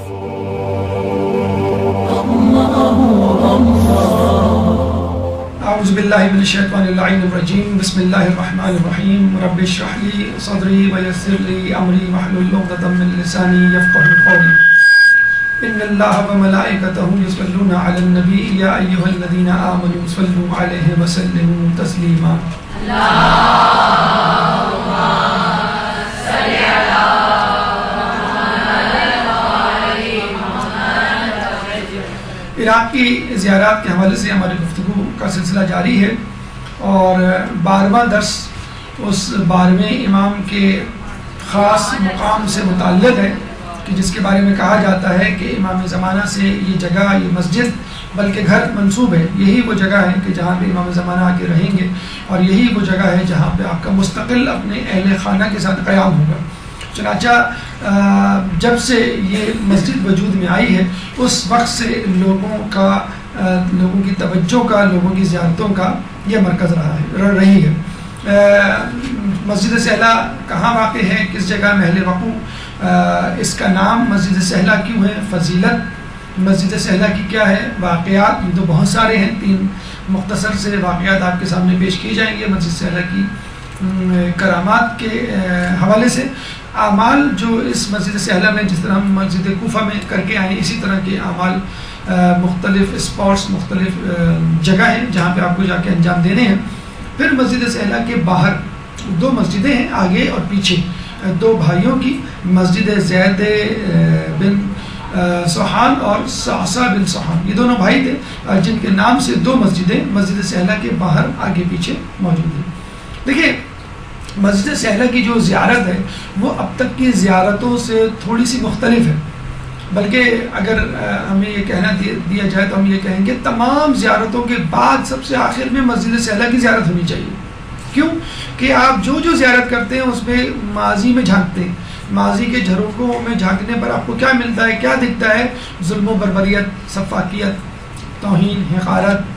اعوذ باللہ من الشیطان اللعین الرجیم بسم اللہ الرحمن الرحیم رب اشرح لی صدری ویسر لی امری واحلل عقدۃ من لسانی یفقهوا قولی ان اللہ وملائکتہ یصلون علی النبی یا ایھا الذین آمنوا صلوا علیہ وسلموا تسلیما عراق کی زیارات کے حوالے سے ہماری گفتگو کا سلسلہ جاری ہے اور 12واں درس اس 12ویں امام کے خاص مقام سے متعلق ہے کہ جس کے بارے میں کہا جاتا ہے کہ امام زمانہ سے یہ جگہ، یہ مسجد بلکہ گھر منسوب ہے. یہی وہ جگہ ہے کہ جہاں پہ امام زمانہ آ کے رہیں گے اور یہی وہ جگہ ہے جہاں پہ آپ کا مستقل اپنے اہل خانہ کے ساتھ قیام ہوگا. چنانچہ جب سے یہ مسجد وجود میں آئی ہے اس وقت سے لوگوں کی توجہ کا، لوگوں کی زیارتوں کا یہ مرکز رہی ہے. مسجد سہلہ کہاں واقع ہے، کس جگہ محل وقوع، اس کا نام مسجد سہلہ کیوں ہے، فضیلت مسجد سہلہ کی کیا ہے، واقعات یہ تو بہت سارے ہیں، 3 مختصر سے واقعات آپ کے سامنے پیش کی جائیں گے مسجد سہلہ کی کرامات کے حوالے سے. اعمال جو اس مسجد سہلہ میں، جس طرح ہم مسجد کوفہ میں کر کے آئے اسی طرح کے اعمال مختلف اسپاٹس، مختلف جگہ ہیں جہاں پہ آپ کو جا کے انجام دینے ہیں. پھر مسجد سہلہ کے باہر 2 مسجدیں ہیں، آگے اور پیچھے 2 بھائیوں کی، مسجد زید بن سوحان اور صعصع بن سوحان، یہ دونوں بھائی تھے جن کے نام سے 2 مسجدیں مسجد سہلہ کے باہر آگے پیچھے موجود ہیں. دیکھیے مسجد سہلہ کی جو زیارت ہے وہ اب تک کی زیارتوں سے تھوڑی سی مختلف ہے، بلکہ اگر ہمیں یہ کہنا دیا جائے تو ہم یہ کہیں گے تمام زیارتوں کے بعد سب سے آخر میں مسجد سہلہ کی زیارت ہونی چاہیے. کیوں کہ آپ جو زیارت کرتے ہیں اس میں ماضی میں جھانکتے ہیں، ماضی کے جھروکوں میں جھانکنے پر آپ کو کیا ملتا ہے، کیا دکھتا ہے، ظلم و بربریت، سفاکیت، توہین، حقارت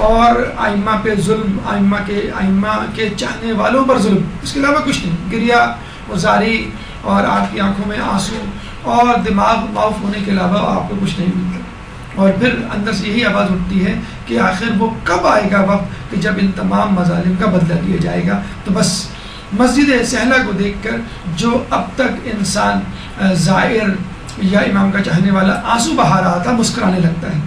اور ائمہ پہ ظلم، ائمہ کے چاہنے والوں پر ظلم، اس کے علاوہ کچھ نہیں. گریہ وزاری اور آپ کی آنکھوں میں آنسو اور دماغ معاف ہونے کے علاوہ آپ کو کچھ نہیں ملتا. اور پھر اندر سے یہی آواز اٹھتی ہے کہ آخر وہ کب آئے گا وقت کہ جب ان تمام مظالم کا بدلہ لیا جائے گا. تو بس مسجد سہلہ کو دیکھ کر جو اب تک انسان زائر یا امام کا چاہنے والا آنسو بہا رہا تھا مسکرانے لگتا ہے،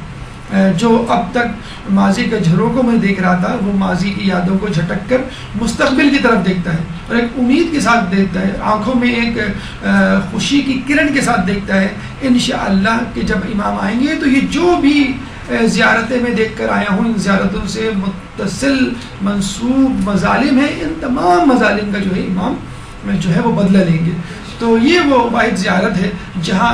جو اب تک ماضی کے جھروکوں میں دیکھ رہا تھا وہ ماضی کی یادوں کو جھٹک کر مستقبل کی طرف دیکھتا ہے اور ایک امید کے ساتھ دیکھتا ہے، آنکھوں میں ایک خوشی کی کرن کے ساتھ دیکھتا ہے انشاءاللہ کہ جب امام آئیں گے تو یہ جو بھی زیارتیں میں دیکھ کر آیا ہوں، ان زیارتوں سے متصل منسوب مظالم ہیں، ان تمام مظالم کا جو ہے امام جو ہے وہ بدلہ لیں گے. تو یہ وہ واحد زیارت ہے جہاں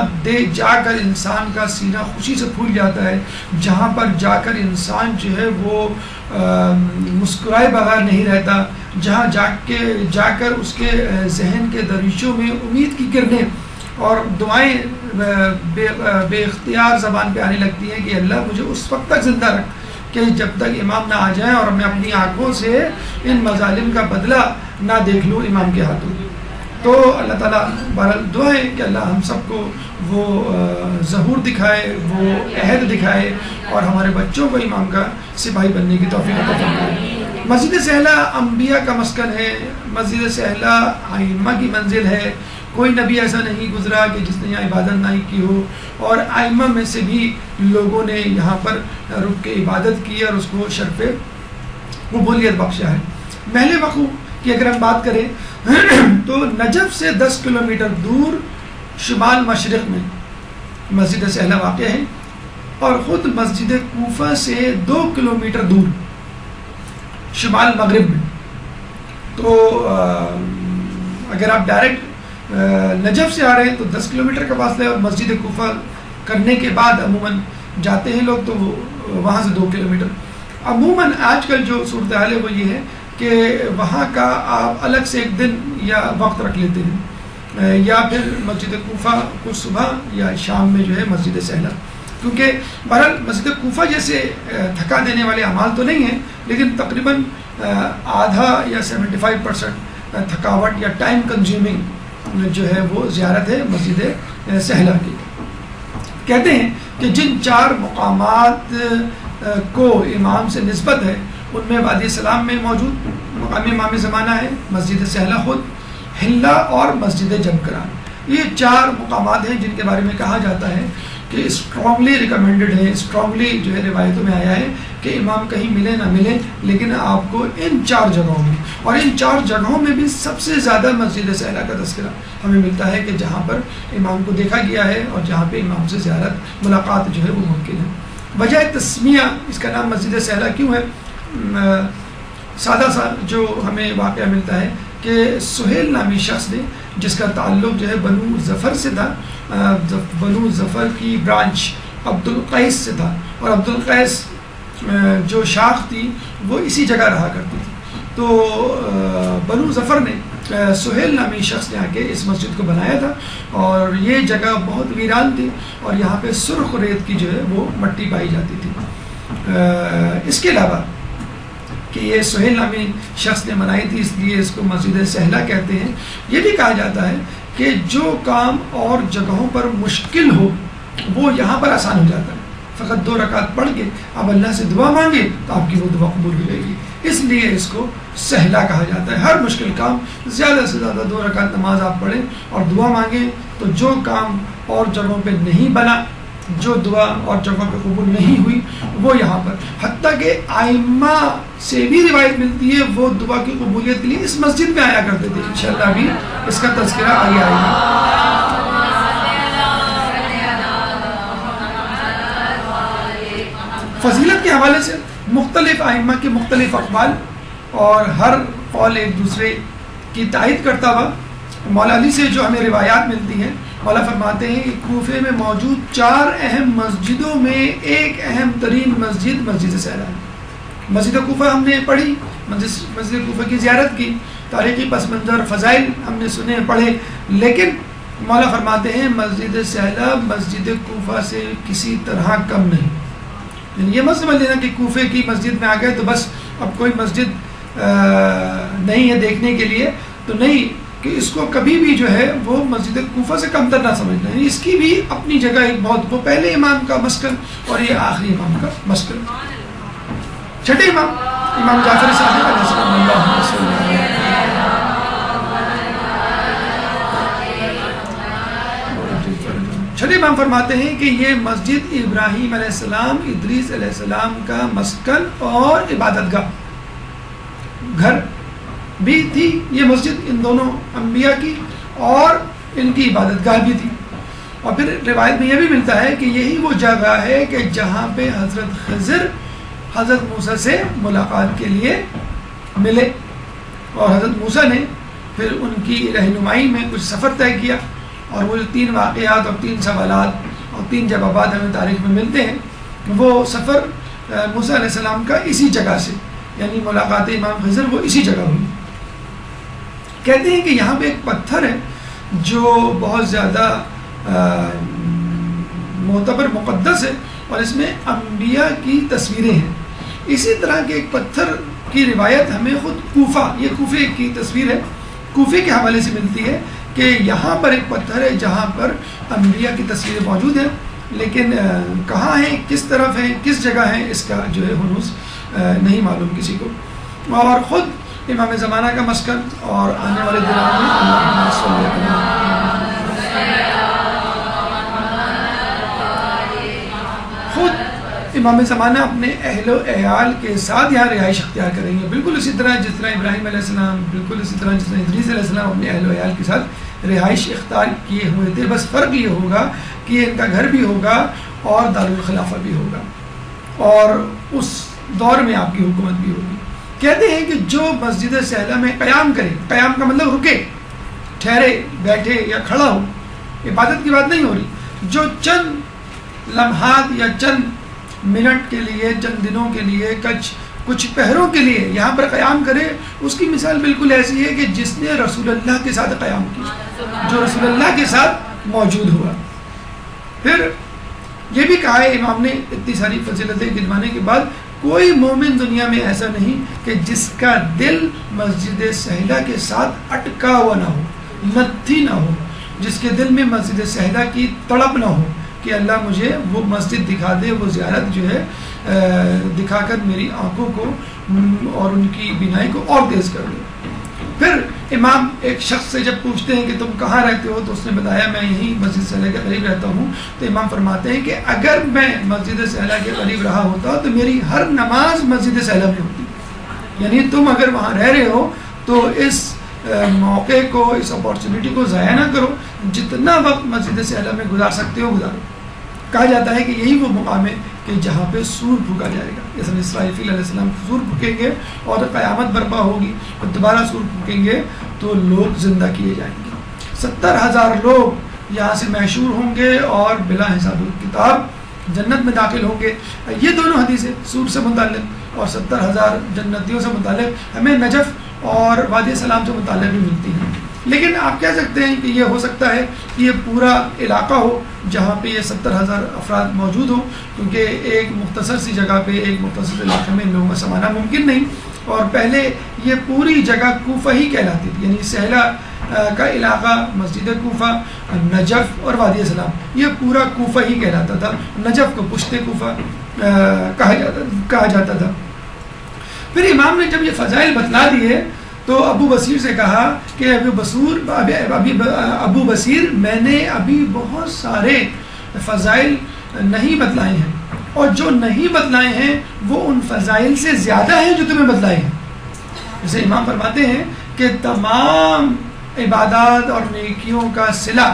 جا کر انسان کا سینہ خوشی سے پھول جاتا ہے، جہاں پر جا کر انسان جو ہے وہ مسکرائے بغیر نہیں رہتا، جہاں جا کر اس کے ذہن کے دریچوں میں امید کی کرنیں اور دعائیں بے اختیار زبان پہ آنے لگتی ہیں کہ اللہ مجھے اس وقت تک زندہ رکھ کہ جب تک امام نہ آ جائیں اور میں اپنی آنکھوں سے ان مظالم کا بدلہ نہ دیکھ لوں امام کے ہاتھوں. تو اللہ تعالیٰ بہرحال دعا ہے کہ اللہ ہم سب کو وہ ظہور دکھائے، وہ عہد دکھائے اور ہمارے بچوں کو امام کا سپاہی بننے کی توفیق عطا فرمائے. مسجد سہلہ انبیاء کا مسکن ہے، مسجد سہلہ ائمہ کی منزل ہے. کوئی نبی ایسا نہیں گزرا کہ جس نے یہاں عبادت نہیں کی ہو، اور ائمہ میں سے بھی لوگوں نے یہاں پر رک کے عبادت کی اور اس کو شرف قبولیت بخشا ہے. محل وقوع کی اگر ہم بات کریں تو نجف سے 10 کلومیٹر دور شمال مشرق میں مسجد سہلہ واقع ہے اور خود مسجد کوفہ سے 2 کلومیٹر دور شمال مغرب میں. تو اگر آپ ڈائریکٹ نجف سے آ رہے ہیں تو 10 کلومیٹر کا فاصلہ ہے، اور مسجد کوفہ کرنے کے بعد عموماً جاتے ہیں لوگ تو وہاں سے 2 کلومیٹر. عموماً آج کل جو صورتحال ہے وہ یہ ہے کہ وہاں کا آپ الگ سے ایک دن یا وقت رکھ لیتے ہیں، یا پھر مسجد کوفہ کچھ صبح یا شام میں جو ہے مسجد سہلہ، کیونکہ بہرحال مسجد کوفہ جیسے تھکا دینے والے اعمال تو نہیں ہیں، لیکن تقریباً آدھا یا 75% تھکاوٹ یا ٹائم کنزیومنگ جو ہے وہ زیارت ہے مسجد سہلہ کی. کہتے ہیں کہ جن 4 مقامات کو امام سے نسبت ہے ان میں وادی سلام میں موجود مقام امام زمانہ ہے، مسجد سہلہ خود، حلہ اور مسجد جمکران. یہ 4 مقامات ہیں جن کے بارے میں کہا جاتا ہے کہ اسٹرانگلی ریکمینڈڈ ہے، اسٹرانگلی جو ہے روایتوں میں آیا ہے کہ امام کہیں ملے نہ ملے لیکن آپ کو ان 4 جگہوں میں، اور ان 4 جگہوں میں بھی سب سے زیادہ مسجد سہلہ کا تذکرہ ہمیں ملتا ہے کہ جہاں پر امام کو دیکھا گیا ہے اور جہاں پہ امام سے زیارت ملاقات جو ہے وہ ممکن ہے. وجہ تسمیہ اس کا نام مسجد سہلہ کیوں ہے؟ سادہ سا جو ہمیں واقعہ ملتا ہے کہ سہیل نامی شخص نے، جس کا تعلق جو ہے بنو ظفر سے تھا، بنو ظفر کی برانچ عبد القیس سے تھا، اور عبد القیس جو شاخ تھی وہ اسی جگہ رہا کرتی تھی. تو بنو ظفر نے، سہیل نامی شخص نے آ کے اس مسجد کو بنایا تھا، اور یہ جگہ بہت ویران تھی اور یہاں پہ سرخ ریت کی جو ہے وہ مٹی پائی جاتی تھی. اس کے علاوہ کہ یہ سہیل نامی شخص نے بنائی تھی اس لیے اس کو مسجد سہلہ کہتے ہیں. یہ بھی کہا جاتا ہے کہ جو کام اور جگہوں پر مشکل ہو وہ یہاں پر آسان ہو جاتا ہے. فقط 2 رکعت پڑھ کے آپ اللہ سے دعا مانگے تو آپ کی وہ دعا قبول ہو جائے گی، اس لیے اس کو سہلہ کہا جاتا ہے. ہر مشکل کام زیادہ سے زیادہ 2 رکعت نماز آپ پڑھیں اور دعا مانگیں تو جو کام اور جگہوں پہ نہیں بنا، جو دعا اور جگہوں پہ قبول نہیں ہوئی وہ یہاں پر، حتیٰ کہ ائمہ سے بھی روایت ملتی ہے وہ دعا کی قبولیت کے لیے اس مسجد میں آیا کرتے تھے. انشاءاللہ ابھی اس کا تذکرہ آگے آئے گا. فضیلت کے حوالے سے مختلف ائمہ کے مختلف اقوال اور ہر قول ایک دوسرے کی تائید کرتا ہوا مولا علی سے جو ہمیں روایات ملتی ہیں. مولا فرماتے ہیں کہ کوفے میں موجود 4 اہم مسجدوں میں ایک اہم ترین مسجد مسجد سہلہ ہے. مسجد کوفہ ہم نے پڑھی، مسجد کوفہ کی زیارت کی، تاریخی پس منظر فضائل ہم نے سنے پڑھے، لیکن مولا فرماتے ہیں مسجد سہلہ مسجد کوفہ سے کسی طرح کم نہیں. یعنی یہ مت سمجھ لینا کہ کوفے کی مسجد میں آ گئے تو بس اب کوئی مسجد نہیں ہے دیکھنے کے لیے، تو نہیں، کہ اس کو کبھی بھی جو ہے وہ مسجد کوفہ سے کمتر نہ سمجھنا ہے. اس کی بھی اپنی جگہ ایک بہت، وہ پہلے امام کا مسکن اور یہ آخری امام کا مسکن. چھٹے امام امام جعفر صادق علیہ السلام اللہ چھٹے امام فرماتے ہیں کہ یہ مسجد ابراہیم علیہ السلام، ادریس علیہ السلام کا مسکن اور عبادت گاہ، گھر بھی تھی یہ مسجد ان دونوں انبیاء کی، اور ان کی عبادت گاہ بھی تھی. اور پھر روایت میں یہ بھی ملتا ہے کہ یہی وہ جگہ ہے کہ جہاں پہ حضرت خضر حضرت موسیٰ سے ملاقات کے لیے ملے، اور حضرت موسیٰ نے پھر ان کی رہنمائی میں کچھ سفر طے کیا، اور وہ جو 3 واقعات اور 3 سوالات اور 3 جوابات ہمیں تاریخ میں ملتے ہیں وہ سفر موسیٰ علیہ السلام کا اسی جگہ سے، یعنی ملاقات امام خضر وہ اسی جگہ ہوئی. کہتے ہیں کہ یہاں پہ ایک پتھر ہے جو بہت زیادہ معتبر مقدس ہے اور اس میں انبیاء کی تصویریں ہیں. اسی طرح کے ایک پتھر کی روایت ہمیں خود کوفہ، یہ کوفے کی تصویر ہے، کوفے کے حوالے سے ملتی ہے کہ یہاں پر ایک پتھر ہے جہاں پر انبیاء کی تصویریں موجود ہیں، لیکن کہاں ہیں، کس طرف ہیں، کس جگہ ہیں، اس کا جو ہے ہنوز نہیں معلوم کسی کو. اور خود امام زمانہ کا مسکن اور آنے والے دنوں میں اللہم صلی خود امام زمانہ اپنے اہل و عیال کے ساتھ یہاں رہائش اختیار کریں گے، بالکل اسی طرح جس طرح ابراہیم علیہ السلام، بالکل اسی طرح جس طرح ادریس علیہ السلام اپنے اہل و عیال کے ساتھ رہائش اختیار کیے ہوئے تھے. بس فرق یہ ہوگا کہ ان کا گھر بھی ہوگا اور دارالخلافہ بھی ہوگا، اور اس دور میں آپ کی حکومت بھی ہوگی. کہتے ہیں کہ جو مسجد سہلہ میں قیام کرے، قیام کا مطلب رکے، ٹھہرے، بیٹھے یا کھڑا ہو، عبادت کی بات نہیں ہو رہی، جو چند لمحات یا چند منٹ کے لیے، چند دنوں کے لیے، کچھ پہروں کے لیے یہاں پر قیام کرے، اس کی مثال بالکل ایسی ہے کہ جس نے رسول اللہ کے ساتھ قیام کیا، جو رسول اللہ کے ساتھ موجود ہوا. پھر یہ بھی کہا ہے امام نے اتنی ساری فضیلتیں گنوانے کے بعد، کوئی مومن دنیا میں ایسا نہیں کہ جس کا دل مسجد سہلہ کے ساتھ اٹکا ہوا نہ ہو، لتھی نہ ہو، جس کے دل میں مسجد سہلہ کی تڑپ نہ ہو، کہ اللہ مجھے وہ مسجد دکھا دے، وہ زیارت جو ہے دکھا کر میری آنکھوں کو اور ان کی بینائی کو اور تیز کر دے۔ پھر امام ایک شخص سے جب پوچھتے ہیں کہ تم کہاں رہتے ہو، تو اس نے بتایا میں یہیں مسجد سہلہ کے قریب رہتا ہوں، تو امام فرماتے ہیں کہ اگر میں مسجد سہلہ کے قریب رہا ہوتا تو میری ہر نماز مسجد سہلہ میں ہوتی، یعنی تم اگر وہاں رہ رہے ہو تو اس موقع کو، اس اپارچونیٹی کو ضائع نہ کرو، جتنا وقت مسجد سہلہ میں گزار سکتے ہو گزارو۔ کہا جاتا ہے کہ یہی وہ مقام ہے کہ جہاں پہ سور پھونکا جائے گا، جیسے اسرافیل علیہ السلام سور پھونکیں گے اور قیامت برپا ہوگی، اور دوبارہ سور پھونکیں گے تو لوگ زندہ کیے جائیں گے۔ 70,000 لوگ یہاں سے محشور ہوں گے اور بلا حساب کتاب جنت میں داخل ہوں گے۔ یہ دونوں حدیثیں سور سے متعلق اور 70,000 جنتیوں سے متعلق ہمیں نجف اور وادی سلام سے متعلق بھی ملتی ہیں، لیکن آپ کہہ سکتے ہیں کہ یہ ہو سکتا ہے کہ یہ پورا علاقہ ہو جہاں پہ یہ 70,000 افراد موجود ہوں، کیونکہ ایک مختصر سی جگہ پہ ایک مختصر علاقے میں ان لوگوں کا سمانا ممکن نہیں، اور پہلے یہ پوری جگہ کوفہ ہی کہلاتی تھی، یعنی سہلہ کا علاقہ، مسجد کوفہ، نجف اور وادی سلام، یہ پورا کوفہ ہی کہلاتا تھا۔ نجف کو پشت کوفہ کہا جاتا تھا۔ پھر امام نے جب یہ فضائل بتلا دیے تو ابو بصیر سے کہا کہ ابو بصیر میں نے ابھی بہت سارے فضائل نہیں بتلائے ہیں، اور جو نہیں بتلائے ہیں وہ ان فضائل سے زیادہ ہیں جو تمہیں بتلائے ہیں۔ جیسے امام فرماتے ہیں کہ تمام عبادات اور نیکیوں کا صلہ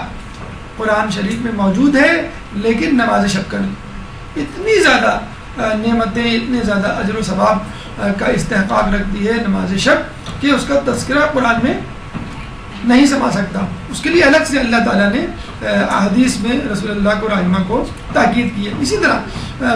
قرآن شریف میں موجود ہے، لیکن نماز شب کا نہیں۔ اتنی زیادہ نعمتیں، اتنے زیادہ اجر و ثواب کا استحقاق رکھتی ہے نماز شب کہ اس کا تذکرہ قرآن میں نہیں سما سکتا۔ اس کے لیے الگ سے اللہ تعالیٰ نے احادیث میں رسول اللہ کو رحمہ کو تاکید کی ہے۔ اسی طرح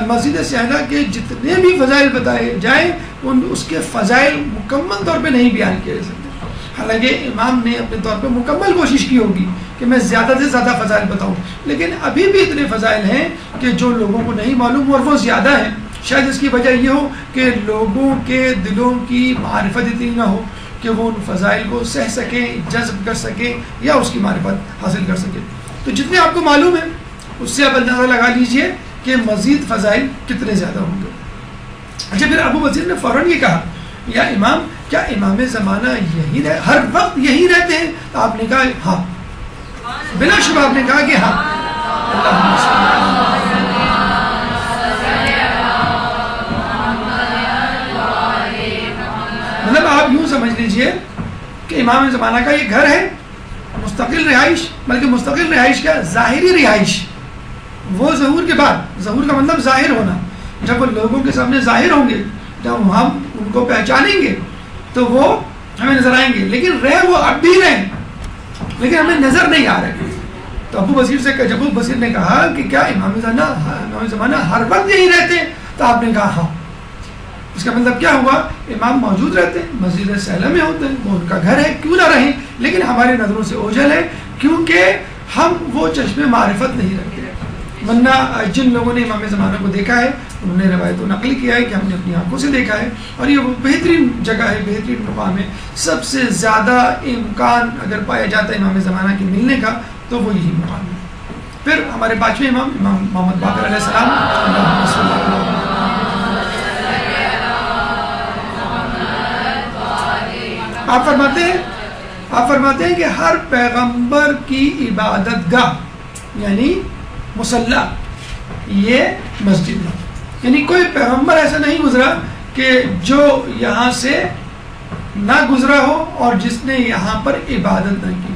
مسجد سہلہ کے جتنے بھی فضائل بتائے جائیں اس کے فضائل مکمل طور پہ نہیں بیان کیے جا سکتے، حالانکہ امام نے اپنے طور پہ مکمل کوشش کی ہوگی کہ میں زیادہ سے زیادہ فضائل بتاؤں، لیکن ابھی بھی اتنے فضائل ہیں کہ جو لوگوں کو نہیں معلوم اور وہ زیادہ ہیں۔ شاید اس کی وجہ یہ ہو کہ لوگوں کے دلوں کی معرفت اتنی نہ ہو کہ وہ ان فضائل کو سہ سکیں، جذب کر سکیں یا اس کی معرفت حاصل کر سکیں۔ تو جتنے آپ کو معلوم ہے اس سے آپ اندازہ لگا لیجئے کہ مزید فضائل کتنے زیادہ ہوں گے۔ اچھا، پھر ابو بصیر نے فوراً یہ کہا یا امام کیا امام زمانہ یہی ہر وقت یہی رہتے ہیں؟ تو آپ نے کہا ہاں، بلا شبہ آپ نے کہا کہ ہاں۔ مطلب آپ یوں سمجھ لیجئے کہ امام زمانہ کا یہ گھر ہے، مستقل رہائش، بلکہ مستقل رہائش کا ظاہری رہائش، وہ ظہور کے بعد، ظہور کا مطلب ظاہر ہونا، جب وہ لوگوں کے سامنے ظاہر ہوں گے، جب ہم ان کو پہچانیں گے تو وہ ہمیں نظر آئیں گے، لیکن رہ وہ اب بھی رہیں لیکن ہمیں نظر نہیں آ رہے۔ تو ابو بصیر سے جب ابو بصیر نے کہا کہ کیا امام زمانہ ہر وقت یہی رہتے ہیں؟ تو آپ نے کہا ہاں۔ اس کا مطلب کیا ہوا؟ امام موجود رہتے ہیں، مسجد سہلہ میں ہوتے ہیں، وہ ان کا گھر ہے، کیوں نہ رہیں، لیکن ہماری نظروں سے اوجھل ہے کیونکہ ہم وہ چشم معرفت نہیں رکھتے۔ ورنہ جن لوگوں نے امام زمانہ کو دیکھا ہے انہوں نے روایت و نقل کیا ہے کہ ہم نے اپنی آنکھوں سے دیکھا ہے، اور یہ وہ بہترین جگہ ہے، بہترین مقام ہے، سب سے زیادہ امکان اگر پایا جاتا ہے امام زمانہ کے ملنے کا تو وہ یہی مقام ہے۔ پھر ہمارے پانچویں امام محمد باقر علیہ السلام، آپ فرماتے ہیں کہ ہر پیغمبر کی عبادت گاہ یعنی مصلی یہ مسجد ہے، یعنی کوئی پیغمبر ایسا نہیں گزرا کہ جو یہاں سے نہ گزرا ہو اور جس نے یہاں پر عبادت نہ کی،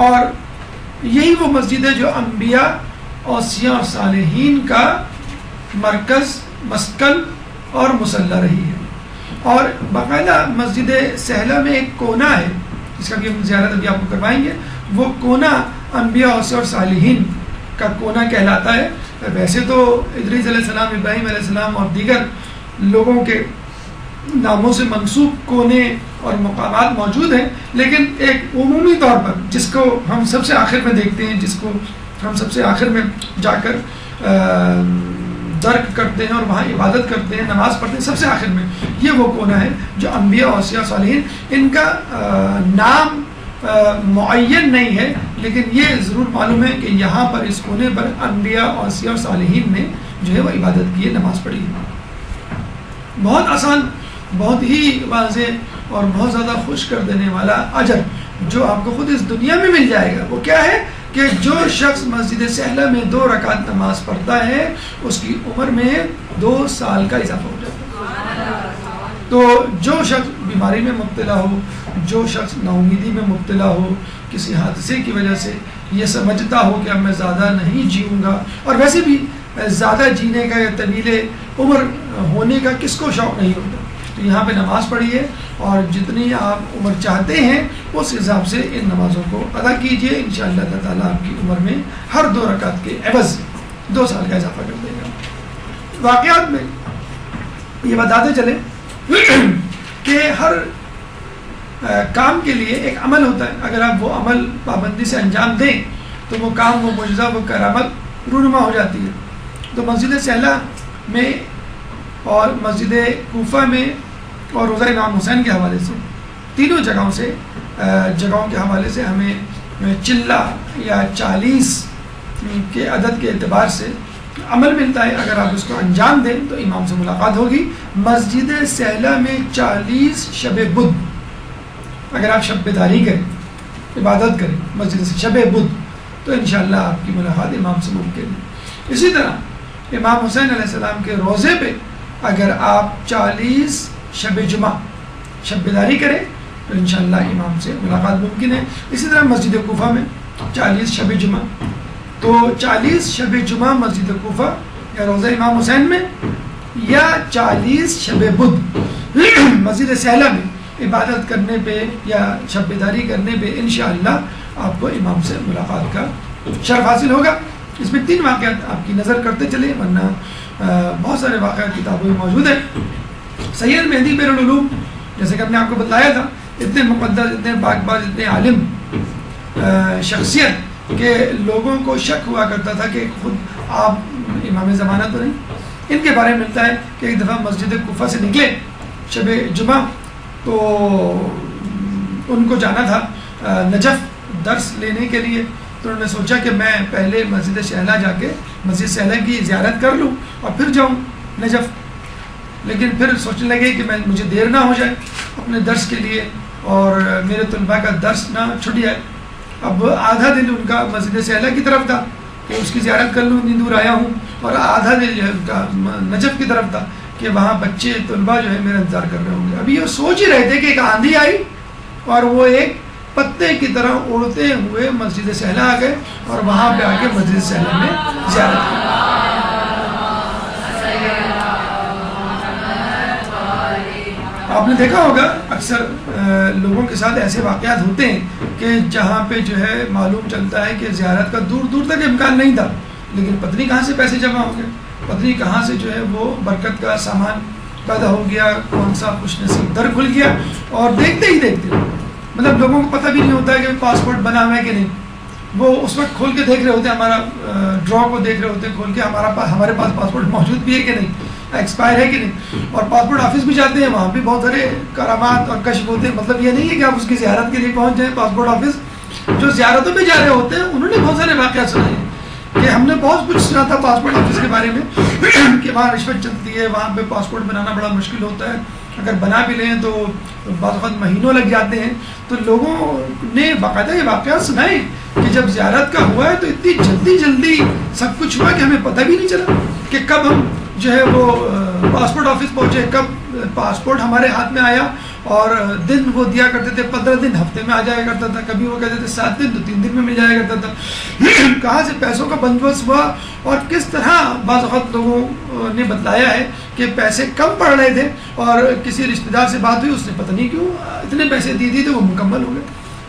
اور یہی وہ مسجد ہے جو انبیاء، اوصیاء اور صالحین کا مرکز، مسکن اور مصلی رہی ہے۔ اور باقاعدہ مسجد سہلہ میں ایک کونا ہے جس کا بھی ہم زیارت ابھی آپ کو کروائیں گے، وہ کونا انبیاء، اوصیاء اور صالحین کا کونا کہلاتا ہے۔ ویسے تو ادریس علیہ السلام، ابراہیم علیہ السلام اور دیگر لوگوں کے ناموں سے منسوب کونے اور مقامات موجود ہیں، لیکن ایک عمومی طور پر جس کو ہم سب سے آخر میں دیکھتے ہیں، جس کو ہم سب سے آخر میں جا کر درک کرتے ہیں اور وہاں عبادت کرتے ہیں، نماز پڑھتے ہیں، سب سے آخر میں یہ وہ کونا ہے جو انبیاء، اوصیاء، صالحین ان کا نام معین نہیں ہے، لیکن یہ ضرور معلوم ہے کہ یہاں پر اس کونے پر انبیاء اور اوصیاء اور صالحین نے جو ہے وہ عبادت کی ہے، نماز پڑھی ہے۔ بہت آسان، بہت ہی واضح اور بہت زیادہ خوش کر دینے والا اجر جو آپ کو خود اس دنیا میں مل جائے گا، وہ کیا ہے کہ جو شخص مسجد سہلہ میں 2 رکعت نماز پڑھتا ہے اس کی عمر میں 2 سال کا اضافہ ہو جاتا ہے۔ تو جو شخص بیماری میں مبتلا ہو، جو شخص نا امیدی میں مبتلا ہو، کسی حادثے کی وجہ سے یہ سمجھتا ہو کہ اب میں زیادہ نہیں جیوں گا، اور ویسے بھی زیادہ جینے کا یا طویل عمر ہونے کا کس کو شوق نہیں ہوتا، تو یہاں پہ نماز پڑھیے اور جتنی آپ عمر چاہتے ہیں اس حساب سے ان نمازوں کو ادا کیجیے، انشاءاللہ تعالیٰ آپ کی عمر میں ہر 2 رکعت کے عوض 2 سال کا اضافہ کر دے گا۔ واقعات میں یہ بتاتے چلے کہ ہر کام کے لیے ایک عمل ہوتا ہے، اگر آپ وہ عمل پابندی سے انجام دیں تو وہ کام، وہ معجزہ، وہ کرامت رونما ہو جاتی ہے۔ تو مسجد سہلہ میں اور مسجد کوفہ میں اور روضہ امام حسین کے حوالے سے، تینوں جگہوں کے حوالے سے ہمیں چلہ یا 40 کے عدد کے اعتبار سے عمل ملتا ہے۔ اگر آپ اس کو انجام دیں تو امام سے ملاقات ہوگی۔ مسجد سہلہ میں 40 شب بدھ، اگر آپ شب بیداری کریں، عبادت کریں مسجد سے شب بدھ، تو انشاءاللہ آپ کی ملاقات امام سے ممکن ہے۔ اسی طرح امام حسین علیہ السلام کے روضے پہ اگر آپ 40 شب جمعہ شب بیداری کریں تو انشاءاللہ امام سے ملاقات ممکن ہے۔ اسی طرح مسجد کوفہ میں 40 شب جمعہ، تو 40 شب جمعہ مسجد کوفہ یا روضہ امام حسین میں، یا 40 شب بدھ مسجد سہلہ میں عبادت کرنے پہ یا شب بیداری کرنے پہ انشاءاللہ آپ کو امام سے ملاقات کا شرف حاصل ہوگا۔ اس میں 3 واقعات آپ کی نظر کرتے چلے، ورنہ بہت سارے واقعات کتابوں میں موجود ہیں۔ سید مہدی بیر العلوم، جیسے کہ ہم نے آپ کو بتایا تھا، اتنے مقدس، اتنے پاک باز، اتنے عالم شخصیت کہ لوگوں کو شک ہوا کرتا تھا کہ خود آپ امام زمانہ تو نہیں۔ ان کے بارے میں ملتا ہے کہ ایک دفعہ مسجد کوفہ سے نکلے شب جمعہ، تو ان کو جانا تھا نجف درس لینے کے لیے، تو انہوں نے سوچا کہ میں پہلے مسجد سہلہ جا کے مسجد سہلہ کی زیارت کر لوں اور پھر جاؤں نجف، لیکن پھر سوچنے لگے کہ مجھے دیر نہ ہو جائے اپنے درس کے لیے اور میرے طلباء کا درس نہ چھٹ جائے۔ اب آدھا دن ان کا مسجد سہلہ کی طرف تھا کہ اس کی زیارت کر لوں، اتنی دور آیا ہوں، اور آدھا دن جو ہے ان کا نجف کی طرف تھا کہ وہاں بچے طلباء جو ہے میرا انتظار کر رہے ہوں گے۔ ابھی یہ سوچ ہی رہے تھے کہ ایک آندھی آئی اور وہ ایک پتے کی طرح اڑتے ہوئے مسجد سہلہ آ گئے اور وہاں پہ آ کے مسجد سہلہ میں زیارت کی۔ آپ نے دیکھا ہوگا اکثر لوگوں کے ساتھ ایسے واقعات ہوتے ہیں کہ جہاں پہ جو ہے معلوم چلتا ہے کہ زیارت کا دور دور تک امکان نہیں تھا، لیکن پتہ کہاں سے پیسے جمع ہو گئے، پتہ کہاں سے جو ہے وہ برکت کا سامان پیدا ہو گیا، کون سا خوش نصیب در کھل گیا، اور دیکھتے ہی دیکھتے مطلب لوگوں کو پتہ بھی نہیں ہوتا ہے کہ پاسپورٹ بنا ہوا ہے کہ نہیں، وہ اس وقت کھول کے دیکھ رہے ہوتے ہیں، ہمارا ڈرا کو دیکھ رہے ہوتے ہیں کھول کے، ہمارے پاس پاسپورٹ موجود بھی ہے کہ نہیں، ایکسپائر ہے کہ نہیں، اور پاسپورٹ آفس بھی جاتے ہیں، وہاں بھی بہت سارے کرامات اور کشف ہوتے ہیں۔ مطلب یہ نہیں ہے کہ آپ اس کی زیارت کے لیے پہنچ جائیں پاسپورٹ آفس، جو زیارتوں پہ جا رہے ہوتے ہیں انہوں نے بہت سارے واقعات سنائے ہیں کہ ہم نے بہت کچھ سنا تھا پاسپورٹ آفس کے بارے میں کہ وہاں رشوت چلتی ہے، وہاں پہ پاسپورٹ بنانا بڑا مشکل ہوتا ہے، اگر بنا بھی لیں تو بعض وقت مہینوں لگ جاتے ہیں۔ تو لوگوں نے باقاعدہ یہ واقعات سنائے کہ جب زیارت کا ہوا ہے تو اتنی جلدی سب کچھ ہوا کہ ہمیں پتہ بھی نہیں چلا کہ کب ہم جو ہے وہ پاسپورٹ آفس پہنچے، کب پاسپورٹ ہمارے ہاتھ میں آیا، اور دن وہ دیا کرتے تھے 15 دن، ہفتے میں آ جایا کرتا تھا، کبھی وہ کہتے تھے 7 دن تو 3 دن میں مل جایا کرتا تھا۔ کہاں سے پیسوں کا بندوبست ہوا اور کس طرح بعض وقت لوگوں نے بتلایا ہے کہ پیسے کم پڑ رہے تھے اور کسی رشتہ دار سے بات ہوئی، اس نے پتہ نہیں کیوں اتنے پیسے دی تھے تو وہ مکمل ہو گئے۔